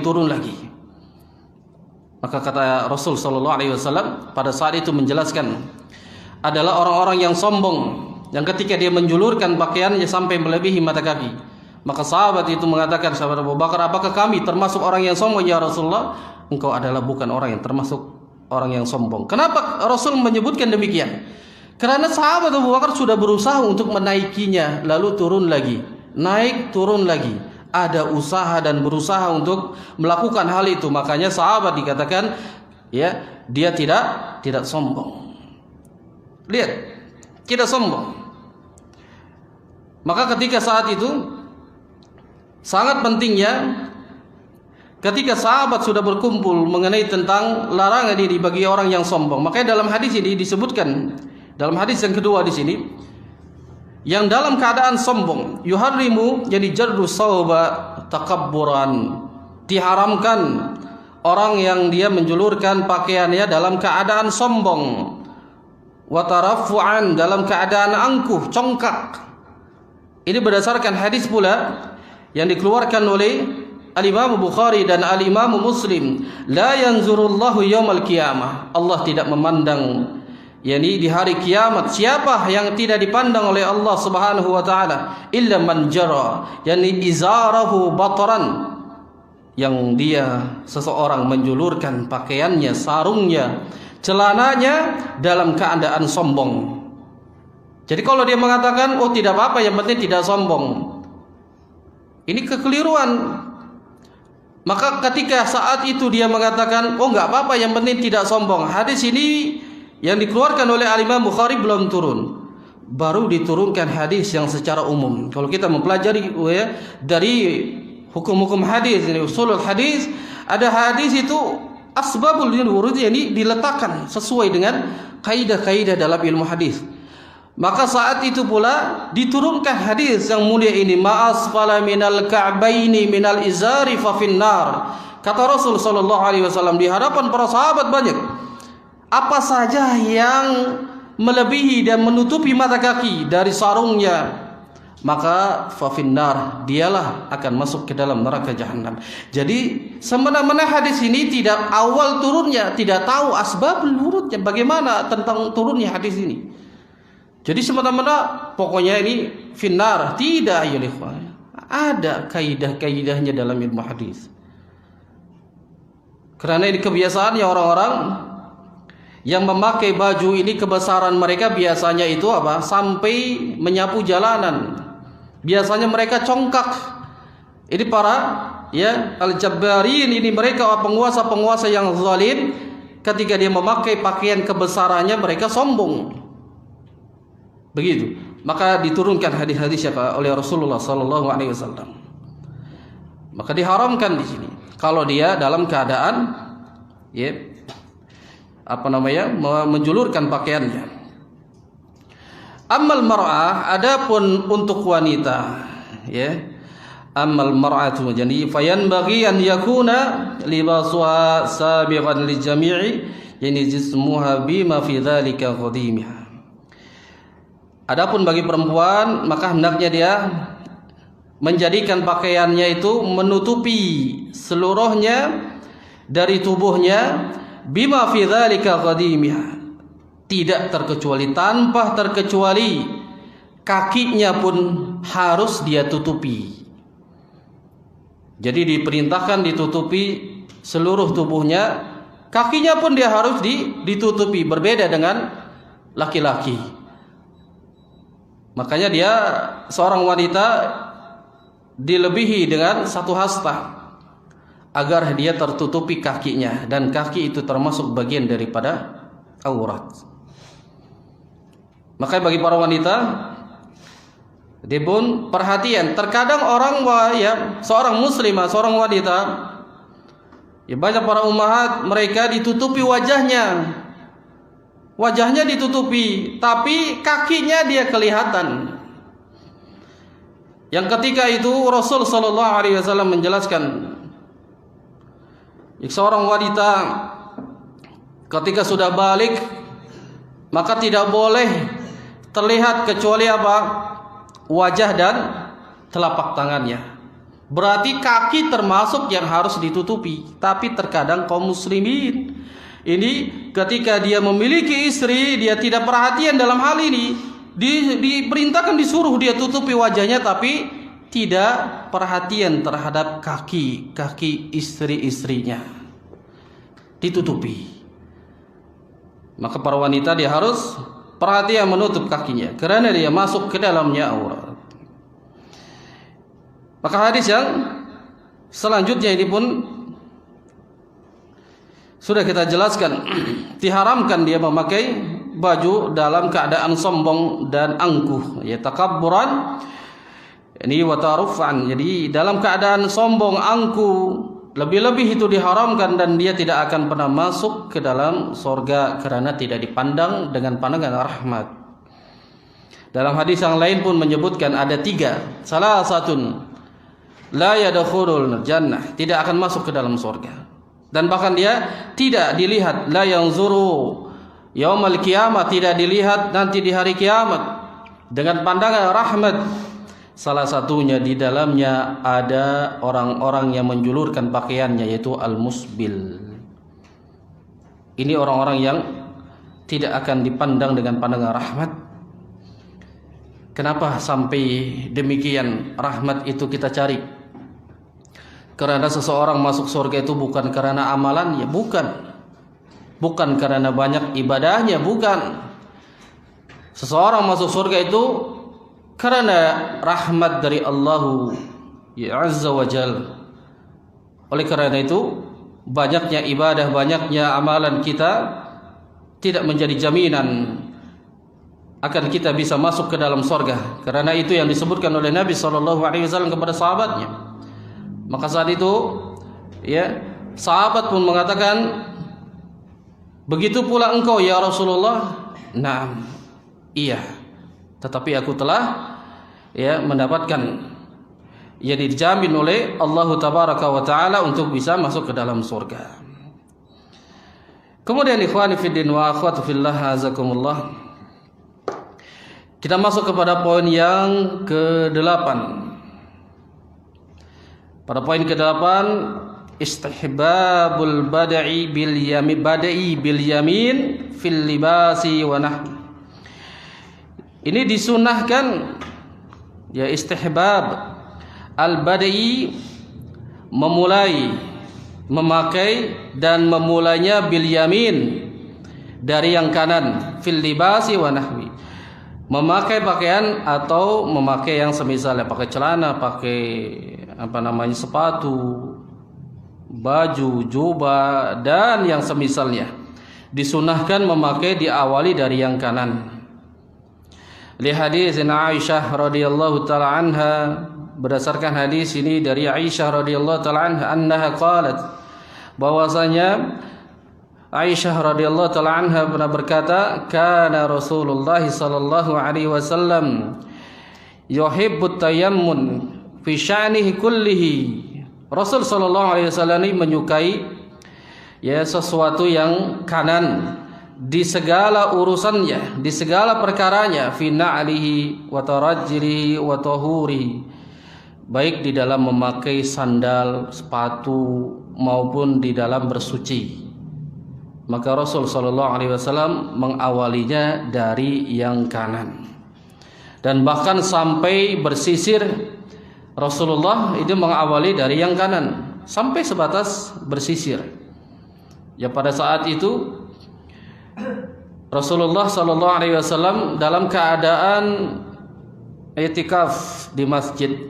Maka kata Rasul sallallahu alaihi wasallam pada saat itu menjelaskan, adalah orang-orang yang sombong yang ketika dia menjulurkan pakaiannya sampai melebihi mata kaki. Maka sahabat itu mengatakan, sahabat Abu Bakar, apakah kami termasuk orang yang sombong ya Rasulullah? Engkau adalah bukan orang yang termasuk orang yang sombong. Kenapa Rasul menyebutkan demikian? Karena sahabat Abu Bakar sudah berusaha untuk menaikinya, lalu turun lagi, naik turun lagi. Ada usaha dan berusaha untuk melakukan hal itu. Makanya sahabat dikatakan ya, dia tidak sombong. Lihat, tidak sombong. Maka ketika saat itu sangat pentingnya ketika sahabat sudah berkumpul mengenai tentang larangan ini bagi orang yang sombong. Makanya dalam hadis ini disebutkan, dalam hadis yang kedua di sini, yang dalam keadaan sombong, yuharrimu, jadi jarru sauba takabburan, diharamkan orang yang dia menjulurkan pakaiannya dalam keadaan sombong, wa tarafu'an, dalam keadaan angkuh, congkak. Ini berdasarkan hadis pula yang dikeluarkan oleh Al-Imam Bukhari dan Al-Imam Muslim, la yanzurullahu yaumal qiyamah, Allah tidak memandang yakni di hari kiamat siapa yang tidak dipandang oleh Allah Subhanahu wa taala, illa man jara, yakni izarahu batran, yang dia seseorang menjulurkan pakaiannya, sarungnya, celananya dalam keadaan sombong. Jadi kalau dia mengatakan oh tidak apa-apa, yang penting tidak sombong, ini kekeliruan. Maka ketika saat itu dia mengatakan oh enggak apa-apa, yang penting tidak sombong, hadis ini yang dikeluarkan oleh Al-Imam Bukhari belum turun, baru diturunkan hadis yang secara umum. Kalau kita mempelajari dari hukum-hukum hadis, ini usulul hadis, ada hadis itu asbabul wurud, ini diletakkan sesuai dengan kaidah-kaidah dalam ilmu hadis. Maka saat itu pula diturunkan hadis yang mulia ini, ma'asfala minal ka'baini minal izari fa finnar. Kata Rasul sallallahu alaihi wasallam di hadapan para sahabat banyak, apa saja yang melebihi dan menutupi mata kaki dari sarungnya, maka fa finnar, dialah akan masuk ke dalam neraka jahanam. Jadi semena-mena hadis ini tidak awal turunnya, tidak tahu asbabul wurudnya, bagaimana tentang turunnya hadis ini. Jadi semata-mata pokoknya ini finnar, tidak ya ikhwan. Ada kaidah-kaidahnya dalam ilmu hadis. Karena ini kebiasaannya orang-orang yang memakai baju ini, kebesaran mereka biasanya itu apa? Sampai menyapu jalanan. Biasanya mereka congkak. Ini para ya al-jabbarin, ini mereka penguasa-penguasa yang zalim, ketika dia memakai pakaian kebesarannya mereka sombong. Begitu. Maka diturunkan hadis-hadis oleh Rasulullah sallallahu alaihi wasallam. Maka diharamkan di sini kalau dia dalam keadaan ya menjulurkan pakaiannya. Ammal mar'ah, adapun untuk wanita ya, ammal mar'atu, jadi fayanbaghi an yakuna libasuha sabiqan li jami'i, yani jismuha bima fi dzalika qadimah. Adapun bagi perempuan, maka hendaknya dia menjadikan pakaiannya itu menutupi seluruhnya dari tubuhnya, bima fi dzalika qadimah, tidak terkecuali, tanpa terkecuali kakinya pun harus dia tutupi. Jadi diperintahkan ditutupi seluruh tubuhnya, kakinya pun dia harus ditutupi, berbeda dengan laki-laki. Makanya dia seorang wanita dilebihi dengan satu hasta agar dia tertutupi kakinya, dan kaki itu termasuk bagian daripada aurat. Makanya bagi para wanita dia pun perhatian. Terkadang orang seorang muslimah, seorang wanita, ya banyak para ummahat mereka ditutupi wajahnya. Wajahnya ditutupi, tapi kakinya dia kelihatan. Yang ketika itu Rasul sallallahu alaihi wasallam menjelaskan, seorang wanita Ketika sudah balik, maka tidak boleh terlihat kecuali apa? Wajah dan telapak tangannya. Berarti kaki termasuk yang harus ditutupi. Tapi terkadang kaum muslimin ini ketika dia memiliki istri, dia tidak perhatian dalam hal ini. Diperintahkan disuruh dia tutupi wajahnya, tapi tidak perhatian terhadap kaki istri-istrinya. Ditutupi. Maka para wanita dia harus perhatian menutup kakinya, karena dia masuk ke dalamnya aurat. Maka hadis yang selanjutnya ini pun sudah kita jelaskan, diharamkan dia memakai baju dalam keadaan sombong dan angkuh, ya takabburan ini wa tarufan. Jadi dalam keadaan sombong, angkuh, lebih-lebih itu diharamkan, dan dia tidak akan pernah masuk ke dalam surga karena tidak dipandang dengan pandangan rahmat. Dalam hadis yang lain pun menyebutkan ada 3. Salah satun la yadkhulul jannah, tidak akan masuk ke dalam surga. Dan bahkan dia tidak dilihat, la yanzuru yaumal qiyamah, tidak dilihat nanti di hari kiamat dengan pandangan rahmat. Salah satunya di dalamnya ada orang-orang yang menjulurkan pakaiannya, yaitu al-musbil. Ini orang-orang yang tidak akan dipandang dengan pandangan rahmat. Kenapa sampai demikian rahmat itu kita cari? Karena seseorang masuk surga itu bukan karena amalannya, bukan karena banyak ibadahnya, bukan. Seseorang masuk surga itu karena rahmat dari Allah ya Azza wa Jalla. Oleh karena itu, banyaknya ibadah, banyaknya amalan kita tidak menjadi jaminan akan kita bisa masuk ke dalam surga. Karena itu yang disebutkan oleh Nabi SAW kepada sahabatnya. Maka saat itu, ya, sahabat pun mengatakan, begitu pula engkau ya Rasulullah. Naam, iya. Tetapi aku telah mendapatkan yang dijamin oleh Allah Tabaraka wa Ta'ala untuk bisa masuk ke dalam surga. Kemudian ikhwani fiddin wa akhwatu fillah azakumullah, kita masuk kepada poin yang ke-8. Pada poin ke-8, istihbabul bada'i bil yamin fil libasi wa nahwi. Ini disunahkan, ya, istihbab al-bada'i, memulai, memakai dan memulainya bil yamin, dari yang kanan, fil libasi wa nahwi, memakai pakaian atau memakai yang semisalnya, pakai celana, pakai sepatu, baju, jubah dan yang semisalnya. Disunahkan memakai diawali dari yang kanan. Li hadis Aisyah radhiyallahu taala anha, berdasarkan hadis ini dari Aisyah radhiyallahu taala anha, annaha qalat, bahwasanya Aisyah radhiyallahu taala anha pernah berkata, kana Rasulullah sallallahu alaihi wasallam yuhibbut tayammun fi sya'nihi kullihi. Rasul sallallahu alaihi wasallam ini menyukai, ya, sesuatu yang kanan di segala urusannya, di segala perkaranya, fi na'lihi wa tarajjilihi wa tahurihi, baik di dalam memakai sandal, sepatu maupun di dalam bersuci. Maka Rasul sallallahu alaihi wasallam mengawalinya dari yang kanan. Dan bahkan sampai bersisir, Rasulullah itu mengawali dari yang kanan sampai sebatas bersisir. Ya, pada saat itu Rasulullah sallallahu alaihi wasallam dalam keadaan i'tikaf di masjid,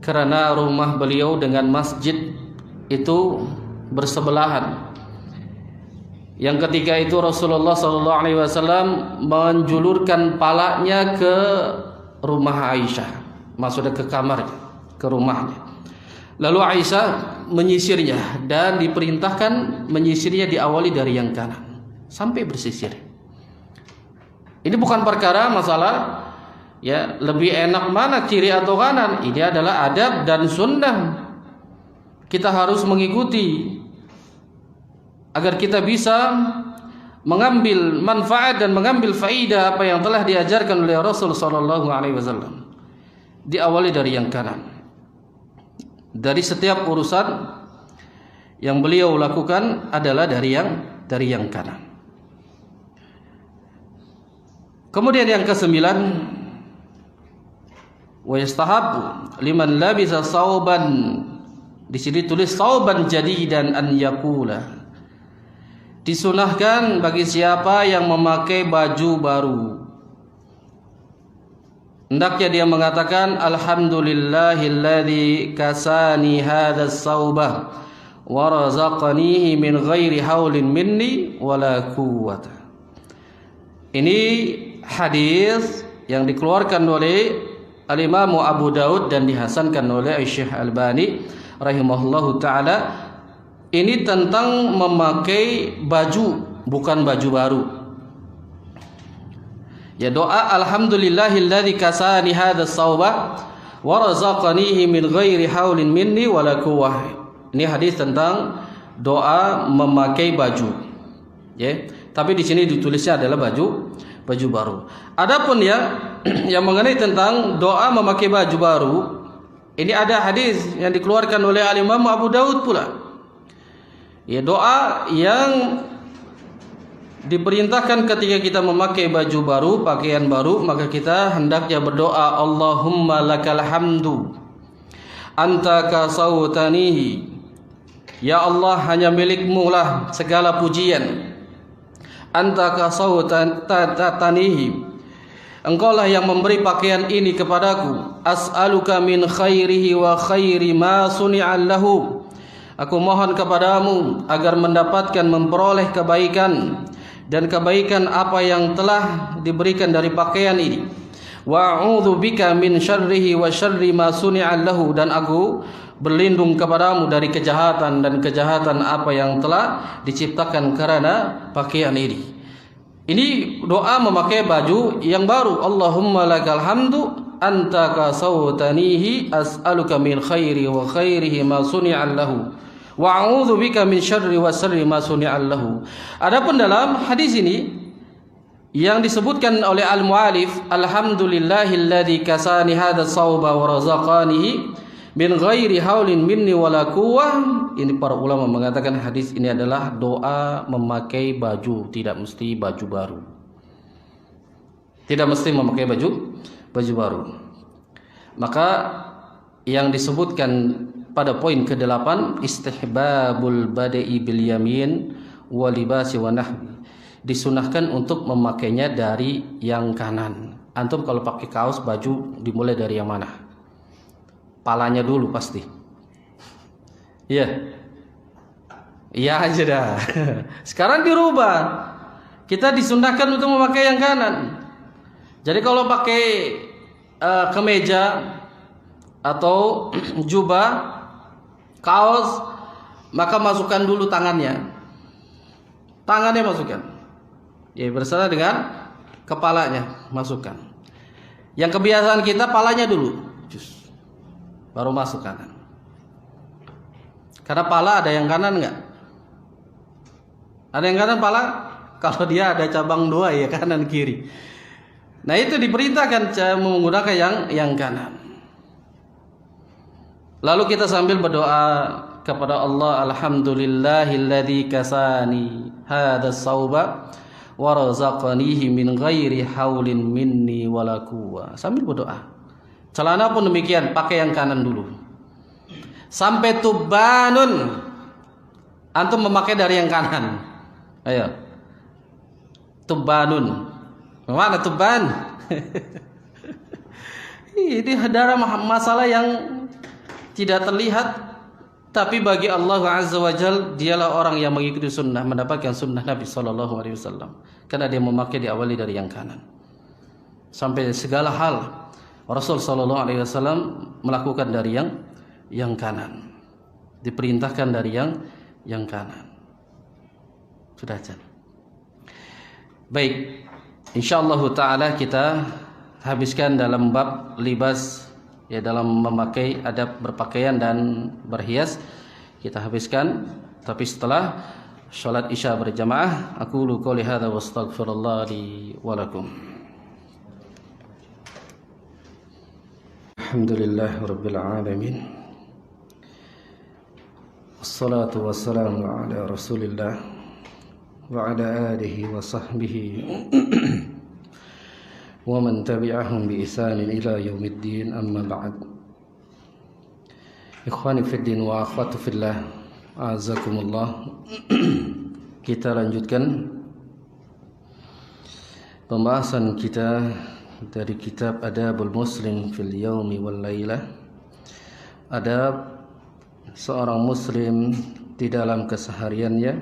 karena rumah beliau dengan masjid itu bersebelahan. Yang ketika itu Rasulullah sallallahu alaihi wasallam menjulurkan palanya ke rumah Aisyah, maksudnya ke kamarnya, ke rumahnya. Lalu Aisyah menyisirnya, dan diperintahkan menyisirnya diawali dari yang kanan sampai bersisir. Ini bukan perkara masalah, ya, lebih enak mana kiri atau kanan. Ini adalah adab dan sunnah. Kita harus mengikuti agar kita bisa mengambil manfaat dan mengambil faidah apa yang telah diajarkan oleh Rasul sallallahu alaihi wasallam. Diawali dari yang kanan. Dari setiap urusan yang beliau lakukan adalah dari yang kanan. Kemudian yang kesembilan, wa yastahabbu liman labisa sauban, di sini tulis sauban jadidan an yaqula, disunahkan bagi siapa yang memakai baju baru, hendaknya dia mengatakan alhamdulillahilladzi kasani hadzal sauba wa razaqanihi min ghairi haulin minni wala quwwata. Ini hadis yang dikeluarkan oleh Al-Imam Abu Daud dan dihasankan oleh Syekh Albani rahimahullahu taala. Ini tentang memakai baju, bukan baju baru. Ya, doa alhamdulillahilladzi kasani hadzal sauba wa razaqanihi min ghairi haulin minni wala quwwah. Ini hadis tentang doa memakai baju. Ya, tapi di sini ditulisnya adalah baju baru. Adapun yang mengenai tentang doa memakai baju baru, ini ada hadis yang dikeluarkan oleh Al-Imam Abu Daud pula. Ya, doa yang diperintahkan ketika kita memakai baju baru, pakaian baru, maka kita hendaknya berdoa Allahumma lakal hamdu anta kasautanihi. Ya Allah, hanya milikmu lah segala pujian. Anta kasautanihi, engkau lah yang memberi pakaian ini kepadaku. As'aluka min khairihi wa khairi ma suni'a lahu. Aku mohon kepadamu agar mendapatkan memperoleh kebaikan dan kebaikan apa yang telah diberikan dari pakaian ini. Wa a'udzu bika min syarrihi wa syarri ma suni'a lahu, dan aku berlindung kepadamu dari kejahatan dan kejahatan apa yang telah diciptakan karena pakaian ini. Ini doa memakai baju yang baru. Allahumma lakal hamdu anta kasautanihi as'aluka min khairi wa khairihi ma suni'a lahu wa a'udzu bika min syarri wa syarri ma suni'a lahu. Adapun dalam hadis ini yang disebutkan oleh al-mu'alif alhamdulillahilladzi kasani hadzal sauba wa razaqanihi min ghairi haulin minni wala quwwah. Ini para ulama mengatakan hadis ini adalah doa memakai baju, tidak mesti baju baru. Tidak mesti memakai baju baru. Maka yang disebutkan pada poin ke-8, istihbabul bada'i bil yamin wa libasi wa nahwi, disunahkan untuk memakainya dari yang kanan. Antum kalau pakai kaos baju dimulai dari yang mana? Palanya dulu pasti. Iya. Iya aja dah. Sekarang dirubah. Kita disunahkan untuk memakai yang kanan. Jadi kalau pakai kemeja atau jubah, kaos, maka masukkan dulu tangannya. Tangannya masukkan. Ya, bersama dengan kepalanya masukkan. Yang kebiasaan kita palanya dulu. Baru masuk kanan. Karena pala ada yang kanan enggak? Ada yang kanan pala? Kalau dia ada cabang dua ya, kanan kiri. Nah, itu diperintahkan menggunakan yang kanan. Lalu kita sambil berdoa kepada Allah, alhamdulillahilladzi kasani hadzal sauba wa razaqanihi min ghairi haulin minni wala quwwah. Sambil berdoa. Celana pun demikian, pakai yang kanan dulu. Sampai tubanun, antum memakai dari yang kanan. Ayo. Tubanun. Mana tuban? Ini adalah masalah yang tidak terlihat, tapi bagi Allah Azza wa Jalla, dialah orang yang mengikuti sunnah, mendapatkan sunnah Nabi Sallallahu Alaihi Wasallam, karena dia memakai diawali dari yang kanan. Sampai segala hal Rasul Sallallahu Alaihi Wasallam melakukan dari yang kanan, diperintahkan dari yang kanan. Sudah aja. Baik, insyaallah taala kita habiskan dalam bab libas, ya, dalam memakai adab berpakaian dan berhias kita habiskan. Tapi setelah salat Isya berjamaah. Aqulu qouli hadza wa astaghfirullah li wa lakum. Alhamdulillah rabbil alamin. Wassalatu wassalamu ala Rasulillah wa ala alihi wa sahbihi wa man tabi'ahum bi ihsanin ila yaumiddin, amma ba'd. Ikhwani fid din wa akhwatu fillah, azakumullah. Kita lanjutkan pembahasan kita dari kitab Adabul Muslim fil Yaumi wal Lailah. Adab seorang muslim di dalam kesehariannya,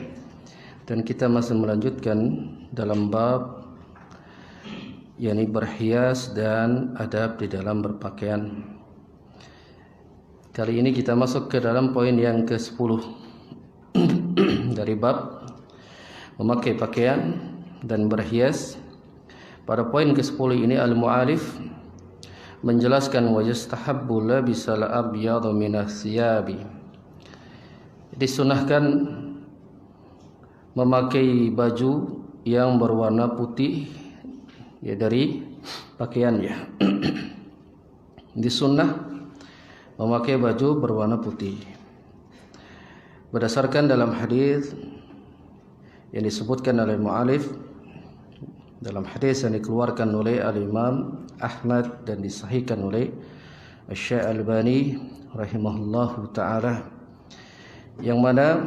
dan kita masih melanjutkan dalam bab yakni berhias dan adab di dalam berpakaian. Kali ini kita masuk ke dalam poin yang ke-10 dari bab memakai pakaian dan berhias. Pada poin ke-10 ini al-mu'alif menjelaskan wa yastahabbu labisal abyadu minas siyabi. Disunahkan memakai baju yang berwarna putih ya dari pakaiannya. Disunnah memakai baju berwarna putih berdasarkan dalam hadis yang disebutkan oleh mu'alif, dalam hadis yang dikeluarkan oleh al-Imam Ahmad dan disahihkan oleh Syekh Albani rahimahullahu taala, yang mana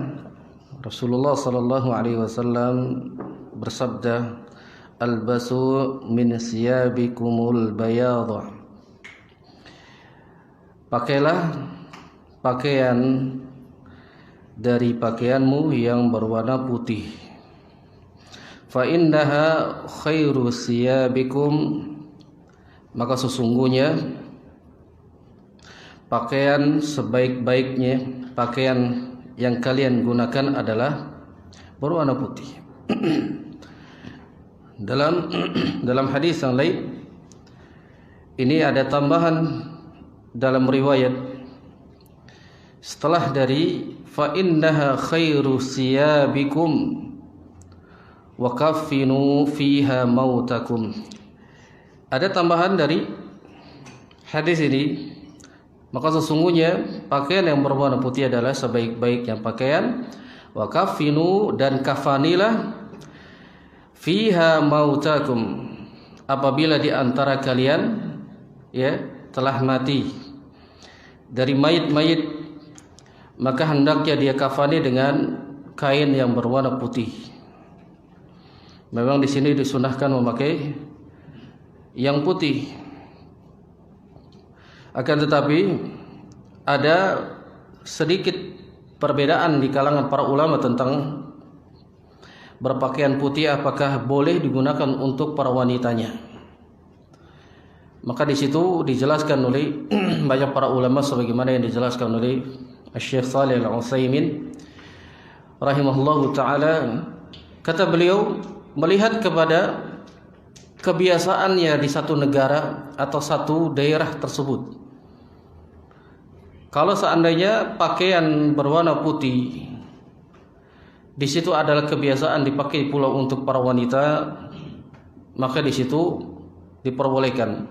Rasulullah sallallahu alaihi wasallam bersabda, albasu min siyabikumul bayadha. Pakailah pakaian dari pakaianmu yang berwarna putih. Fa innaha khairu siyabikum, maka sesungguhnya pakaian sebaik-baiknya pakaian yang kalian gunakan adalah berwarna putih. Dalam hadis yang lain ini ada tambahan dalam riwayat setelah dari fa innaha khairu siyabikum wa kaffinu fiha mautakum. Ada tambahan dari hadis ini, maka sesungguhnya pakaian yang berwarna putih adalah sebaik-baiknya pakaian, wa kaffinu, dan kafanilah, fiha mautakum, apabila di antara kalian ya telah mati dari mayit-mayit, maka hendaknya dia kafani dengan kain yang berwarna putih. Memang di sini disunahkan memakai yang putih. Akan tetapi ada sedikit perbedaan di kalangan para ulama tentang berpakaian putih apakah boleh digunakan untuk para wanitanya. Maka di situ dijelaskan oleh banyak para ulama sebagaimana yang dijelaskan oleh Syekh Shalih Al-Utsaimin rahimahullahu taala. Kata beliau, melihat kepada kebiasaannya di satu negara atau satu daerah tersebut. Kalau seandainya pakaian berwarna putih di situ adalah kebiasaan dipakai pula untuk para wanita, maka di situ diperbolehkan.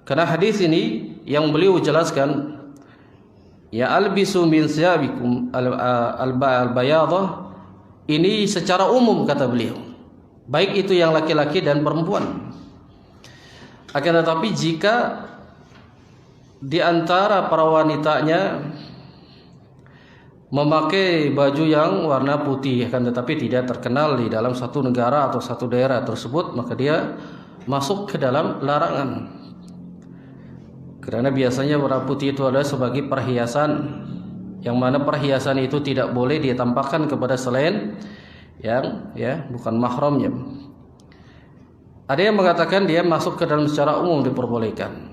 Karena hadis ini yang beliau jelaskan, ya albisu min siyabikum al-bayadha, ini secara umum kata beliau, baik itu yang laki-laki dan perempuan. Akan tetapi jika di antara para wanitanya memakai baju yang warna putih, akan tetapi tidak terkenal di dalam satu negara atau satu daerah tersebut, maka dia masuk ke dalam larangan. Karena biasanya warna putih itu adalah sebagai perhiasan, yang mana perhiasan itu tidak boleh ditampakkan kepada selain yang bukan mahramnya. Ada yang mengatakan dia masuk ke dalam secara umum diperbolehkan.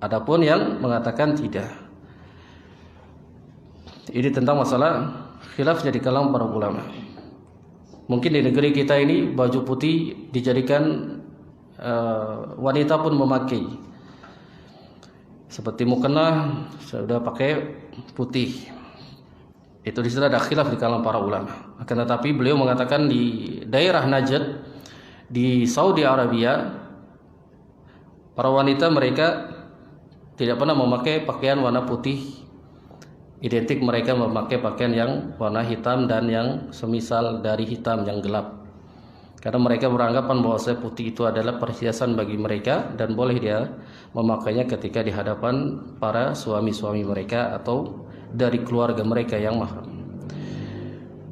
Adapun yang mengatakan tidak. Ini tentang masalah khilaf jadi kalam para ulama. Mungkin di negeri kita ini baju putih dijadikan wanita pun memakai. Seperti mukena sudah pakai putih. Itu di situ ada khilaf di kalangan para ulama. Akan tetapi beliau mengatakan di daerah Najd di Saudi Arabia, para wanita mereka tidak pernah memakai pakaian warna putih. Identik mereka memakai pakaian yang warna hitam dan yang semisal dari hitam yang gelap. Karena mereka beranggapan bahwa putih itu adalah perhiasan bagi mereka dan boleh dia memakainya ketika di hadapan para suami-suami mereka atau dari keluarga mereka yang mahram.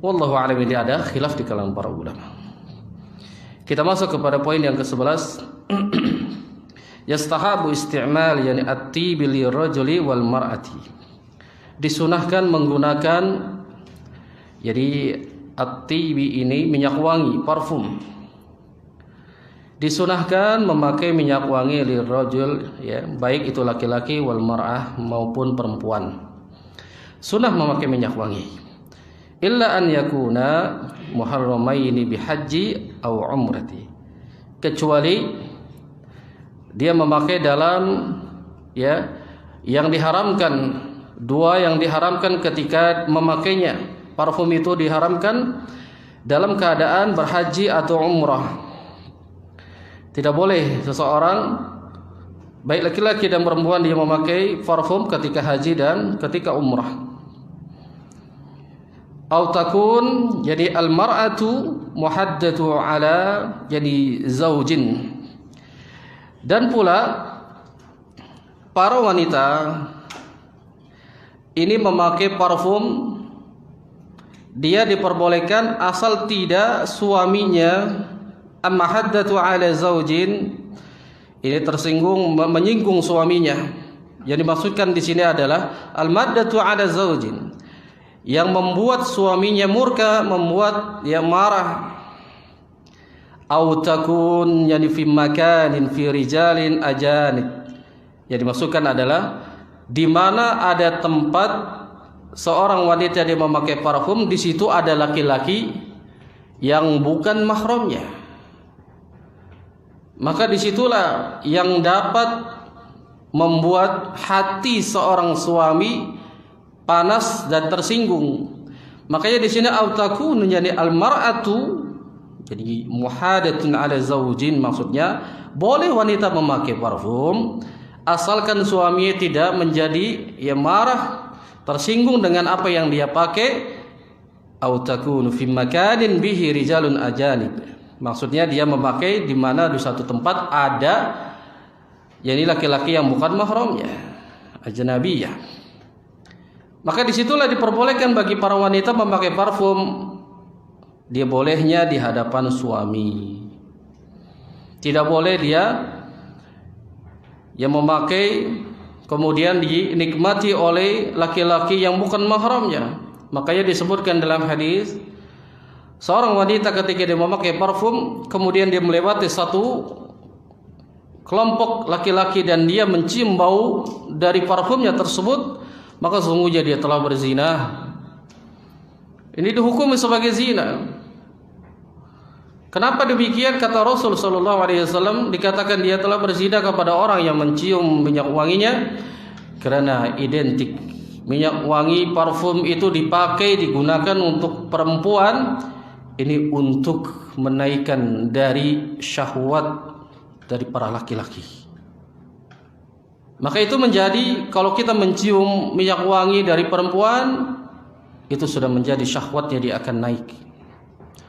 Wallahu a'lam, ini ada khilaf di kalangan para ulama. Kita masuk kepada poin yang ke-11. Yastahabu isti'mal yani at-tibi lirajuli wal mar'ati. Disunahkan menggunakan jadi at-tibi ini minyak wangi, parfum. Disunahkan memakai minyak wangi lirajul, ya, baik itu laki-laki wal mar'ah maupun perempuan. Sunnah memakai minyak wangi. Illa an yakuna muharramaini bihaji aw umrati. Kecuali dia memakai dalam, ya, yang diharamkan, dua yang diharamkan ketika memakainya. Parfum itu diharamkan dalam keadaan berhaji atau umrah. Tidak boleh seseorang baik laki-laki dan perempuan dia memakai parfum ketika haji dan ketika umrah. Au takun jadi al-mar'atu muhaddatu ala jadi zaujin. Dan pula para wanita ini memakai parfum, dia diperbolehkan asal tidak suaminya muhaddatu ala zaujin ini tersinggung, menyinggung suaminya. Yang dimaksudkan di sini adalah al-maddatu ala zaujin, yang membuat suaminya murka, membuat dia marah. Au takun yani fi makanin fi rijalin ajanib. Yang dimaksudkan adalah di mana ada tempat seorang wanita dia memakai parfum, di situ ada laki-laki yang bukan mahramnya. Maka disitulah yang dapat membuat hati seorang suami panas dan tersinggung. Makanya di sini autakun jadi al-mar'atu jadi muhadatun ala zaujin, maksudnya boleh wanita memakai parfum asalkan suaminya tidak menjadi marah, tersinggung dengan apa yang dia pakai. Autakun fi makanin bihi rijalun ajanib, maksudnya dia memakai di mana di satu tempat ada yakni laki-laki yang bukan mahramnya, ajnabiyah. Maka disitulah diperbolehkan bagi para wanita memakai parfum. Dia bolehnya di hadapan suami. Tidak boleh dia yang memakai kemudian dinikmati oleh laki-laki yang bukan mahramnya. Makanya disebutkan dalam hadis, seorang wanita ketika dia memakai parfum kemudian dia melewati satu kelompok laki-laki dan dia mencium bau dari parfumnya tersebut, maka sesungguhnya dia telah berzina. Ini dihukumi sebagai zina. Kenapa demikian? Kata Rasul sallallahu alaihi wasallam, dikatakan dia telah berzina kepada orang yang mencium minyak wanginya, karena identik minyak wangi parfum itu dipakai, digunakan untuk perempuan ini untuk menaikkan dari syahwat dari para laki-laki. Maka itu menjadi, kalau kita mencium minyak wangi dari perempuan, itu sudah menjadi syahwatnya, dia akan naik.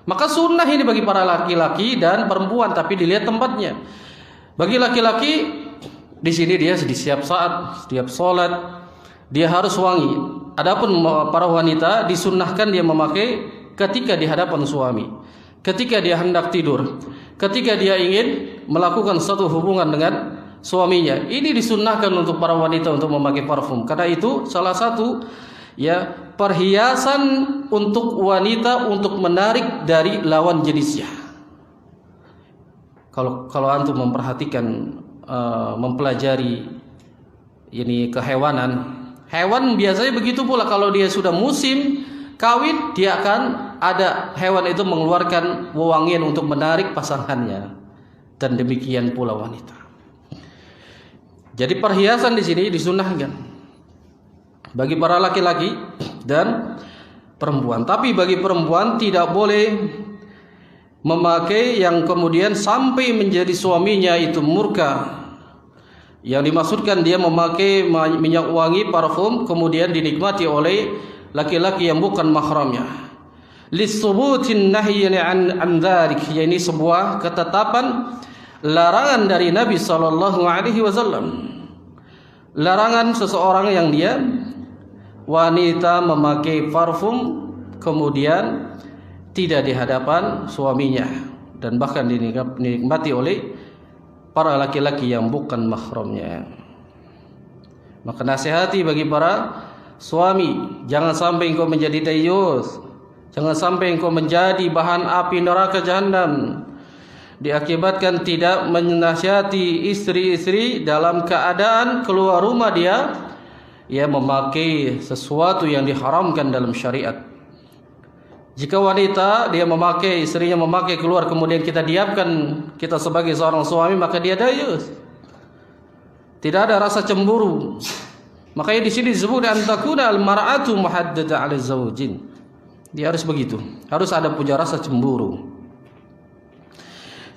Maka sunnah ini bagi para laki-laki dan perempuan, tapi dilihat tempatnya. Bagi laki-laki di sini dia di setiap saat, setiap sholat dia harus wangi. Adapun para wanita disunnahkan dia memakai ketika di hadapan suami, ketika dia hendak tidur, ketika dia ingin melakukan satu hubungan dengan suaminya. Ini disunnahkan untuk para wanita untuk memakai parfum. Karena itu salah satu perhiasan untuk wanita untuk menarik dari lawan jenisnya. Kalau antum memperhatikan, mempelajari ini kehewanan, hewan biasanya begitu pula. Kalau dia sudah musim kawin, dia akan ada hewan itu mengeluarkan wewangian untuk menarik pasangannya, dan demikian pula wanita. Jadi perhiasan di sini disunnahkan bagi para laki-laki dan perempuan. Tapi bagi perempuan tidak boleh memakai yang kemudian sampai menjadi suaminya itu murka. Yang dimaksudkan dia memakai minyak wangi, parfum, kemudian dinikmati oleh laki-laki yang bukan mahramnya. Lisubutin nahyi an dzalik, yakni sebuah ketetapan larangan dari Nabi sallallahu alaihi wasallam. Larangan seseorang yang dia wanita memakai parfum kemudian tidak di hadapan suaminya dan bahkan dinikmati oleh para laki-laki yang bukan mahramnya. Maka nasihati bagi para suami, jangan sampai engkau menjadi dayus, jangan sampai engkau menjadi bahan api neraka jahanam, diakibatkan tidak menasihati istri-istri dalam keadaan keluar rumah dia memakai sesuatu yang diharamkan dalam syariat. Jika wanita dia memakai, istrinya memakai keluar, kemudian kita diamkan, kita sebagai seorang suami, maka dia dayus. Tidak ada rasa cemburu. Makanya di sini disebut antakuna al-mar'atu muhaddada 'ala zawjin. Dia harus begitu, harus ada punya rasa cemburu.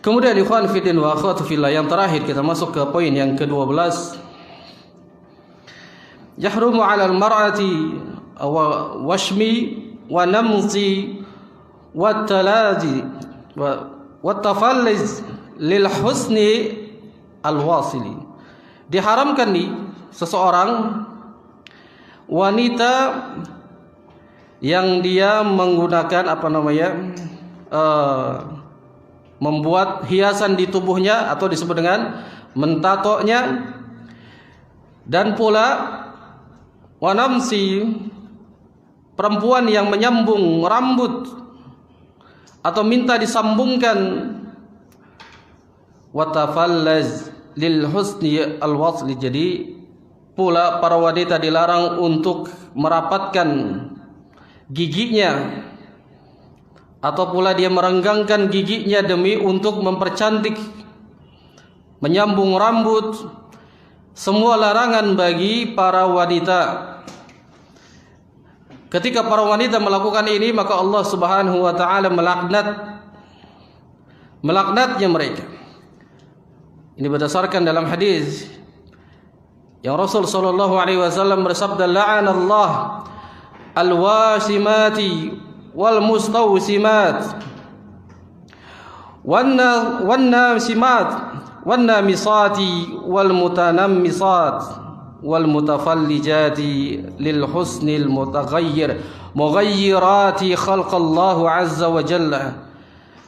Kemudian ikhwan fillah wa akhwat fillah, yang terakhir kita masuk ke poin yang ke-12. Yahrumu 'ala al-mar'ati washmi wa namzi wa talaji wa tafalliz lil husni al-wasili. Diharamkan nih seseorang wanita yang dia menggunakan membuat hiasan di tubuhnya atau disebut dengan mentatonya, dan pula wanamsi, perempuan yang menyambung rambut atau minta disambungkan, watafallaz lil husni al wasli. Jadi pula para wanita dilarang untuk merapatkan giginya atau pula dia merenggangkan giginya demi untuk mempercantik, menyambung rambut. Semua larangan bagi para wanita. Ketika para wanita melakukan ini, maka Allah Subhanahu wa taala melaknatnya mereka. Ini berdasarkan dalam hadis yang Rasul sallallahu alaihi wasallam bersabda, la'anallah al-wasimati wal mustawsimat wan nasimat wan namisati wal mutanammisat wal mutafallijati lil husnil mutaghayyir mughayyirati khalqallahu azza wa jalla.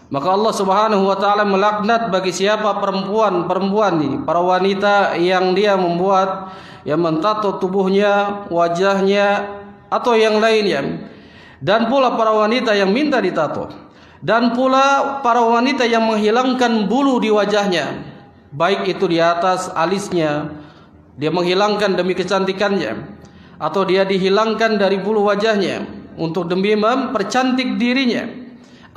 Maka Allah Subhanahu wa taala melaknat bagi siapa perempuan ini, para wanita yang dia membuat, yang mentato tubuhnya, wajahnya atau yang lainnya, dan pula para wanita yang minta ditato, dan pula para wanita yang menghilangkan bulu di wajahnya, baik itu di atas alisnya, dia menghilangkan demi kecantikannya, atau dia dihilangkan dari bulu wajahnya untuk demi mempercantik dirinya,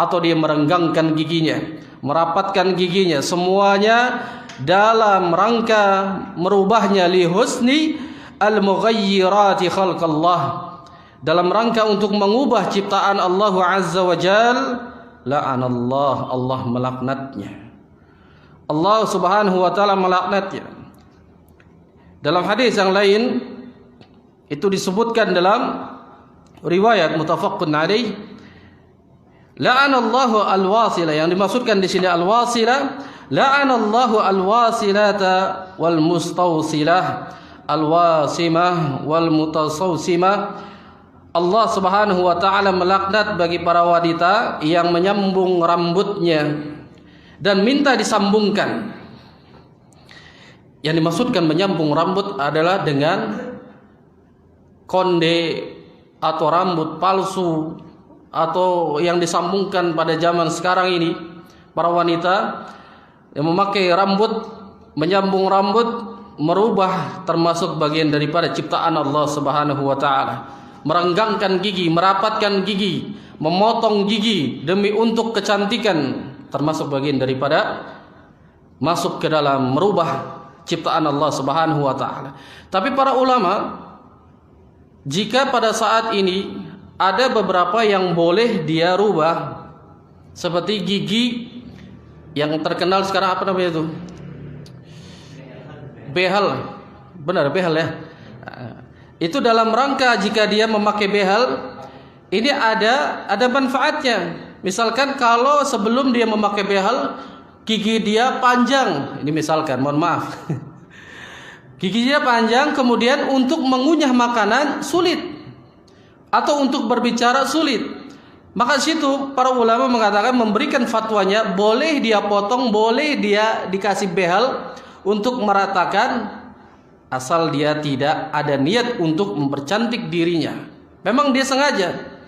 atau dia merenggangkan giginya, merapatkan giginya, semuanya dalam rangka merubahnya li husni al-mughayyirati khalqallah, dalam rangka untuk mengubah ciptaan Allah Azza wa Jal. La'anallah, Allah melaknatnya. Allah Subhanahu wa taala melaknatnya. Dalam hadis yang lain itu disebutkan dalam riwayat muttafaqun alaih, la'anallahu al-wasila, yang dimaksudkan di sini al-wasila, la'anallahu al-wasilata wal mustawsilah, al-wasimah wal mutasawsimah. Allah Subhanahu wa taala melaknat bagi para wanita yang menyambung rambutnya dan minta disambungkan. Yang dimaksudkan menyambung rambut adalah dengan konde atau rambut palsu, atau yang disambungkan pada zaman sekarang ini. Para wanita yang memakai rambut, menyambung rambut, merubah termasuk bagian daripada ciptaan Allah Subhanahu wa taala. Merenggangkan gigi, merapatkan gigi, memotong gigi demi untuk kecantikan, termasuk bagian daripada masuk ke dalam merubah ciptaan Allah Subhanahu wa taala. Tapi para ulama, jika pada saat ini ada beberapa yang boleh dia rubah, seperti gigi yang terkenal sekarang apa namanya itu? Behel. Benar, behel ya. Itu dalam rangka jika dia memakai behel, ini ada manfaatnya. Misalkan kalau sebelum dia memakai behel, gigi dia panjang. Ini misalkan, mohon maaf. Giginya panjang, kemudian untuk mengunyah makanan sulit. Atau untuk berbicara sulit. Maka situ para ulama mengatakan, memberikan fatwanya, boleh dia potong, boleh dia dikasih behel untuk meratakan, asal dia tidak ada niat untuk mempercantik dirinya. Memang dia sengaja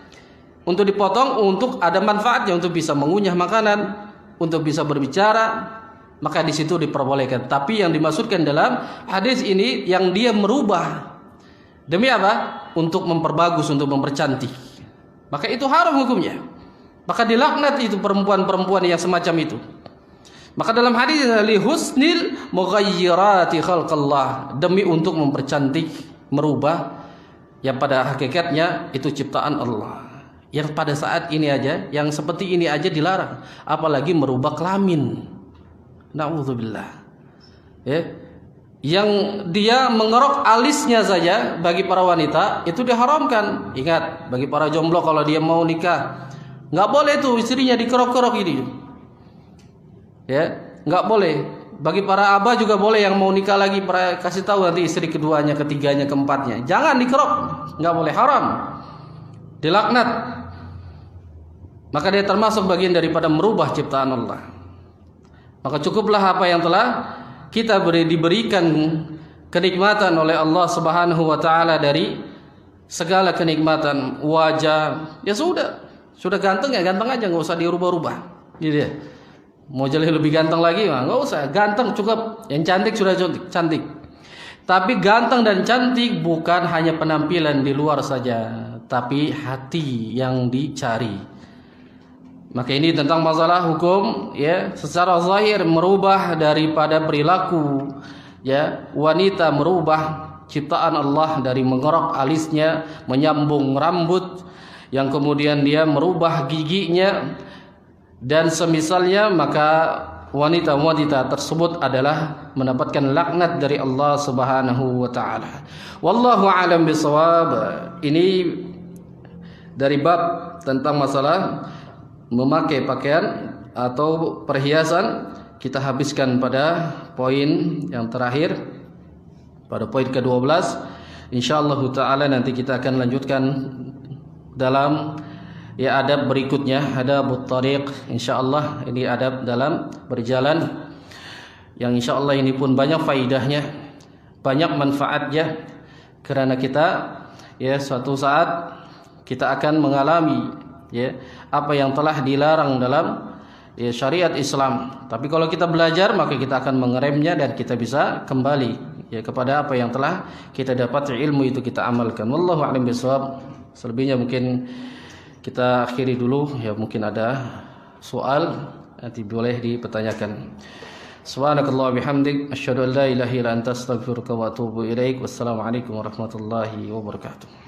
untuk dipotong, untuk ada manfaatnya, untuk bisa mengunyah makanan, untuk bisa berbicara, maka di situ diperbolehkan. Tapi yang dimaksudkan dalam hadis ini, yang dia merubah demi apa? Untuk memperbagus, untuk mempercantik, maka itu haram hukumnya. Maka dilaknat itu perempuan-perempuan yang semacam itu. Maka dalam hadis, li husnil mughayyirati khalqallah, demi untuk mempercantik, merubah yang pada hakikatnya itu ciptaan Allah. Yang pada saat ini aja, yang seperti ini aja dilarang, apalagi merubah kelamin. Na'udzubillah. Ya. Yang dia mengerok alisnya saja bagi para wanita itu diharamkan. Ingat, bagi para jomblo kalau dia mau nikah, nggak boleh tuh istrinya dikerok-kerok ini. Ya, nggak boleh. Bagi para abah juga boleh, yang mau nikah lagi, para kasih tahu nanti istri keduanya, ketiganya, keempatnya, jangan dikerok, nggak boleh, haram, dilaknat. Maka dia termasuk bagian daripada merubah ciptaan Allah. Maka cukuplah apa yang telah kita diberikan kenikmatan oleh Allah Subhanahu wa taala, dari segala kenikmatan wajah. Ya sudah ganteng ya ganteng aja, nggak usah dirubah-rubah. Gitu ya. Mau jadi lebih ganteng lagi nggak usah, ganteng cukup. Yang cantik sudah cantik. Tapi ganteng dan cantik bukan hanya penampilan di luar saja, tapi hati yang dicari. Maka ini tentang masalah hukum, ya, secara zahir merubah daripada perilaku, ya, wanita merubah ciptaan Allah dari mengerok alisnya, menyambung rambut, yang kemudian dia merubah giginya dan semisalnya, maka wanita-wanita tersebut adalah mendapatkan laknat dari Allah Subhanahu wa taala. Wallahu a'lam bishawab. Ini dari bab tentang masalah memakai pakaian atau perhiasan. Kita habiskan pada poin yang terakhir, pada poin ke-12. Insyaallah taala nanti kita akan lanjutkan dalam adab berikutnya, adabut thariq. Insyaallah ini adab dalam berjalan, yang insyaallah ini pun banyak faidahnya, banyak manfaatnya, karena kita suatu saat kita akan mengalami apa yang telah dilarang dalam syariat Islam. Tapi kalau kita belajar, maka kita akan mengeremnya dan kita bisa kembali kepada apa yang telah kita dapat, ilmu itu kita amalkan. Wallahu a'lam bishawab. Selebihnya mungkin kita akhiri dulu, mungkin ada soal nanti boleh dipertanyakan. Subhanakallah bihamdik, asyhadu an la ilaha illa anta, astaghfiruka wa atubu ilaik. Wassalamualaikum warahmatullahi wabarakatuh.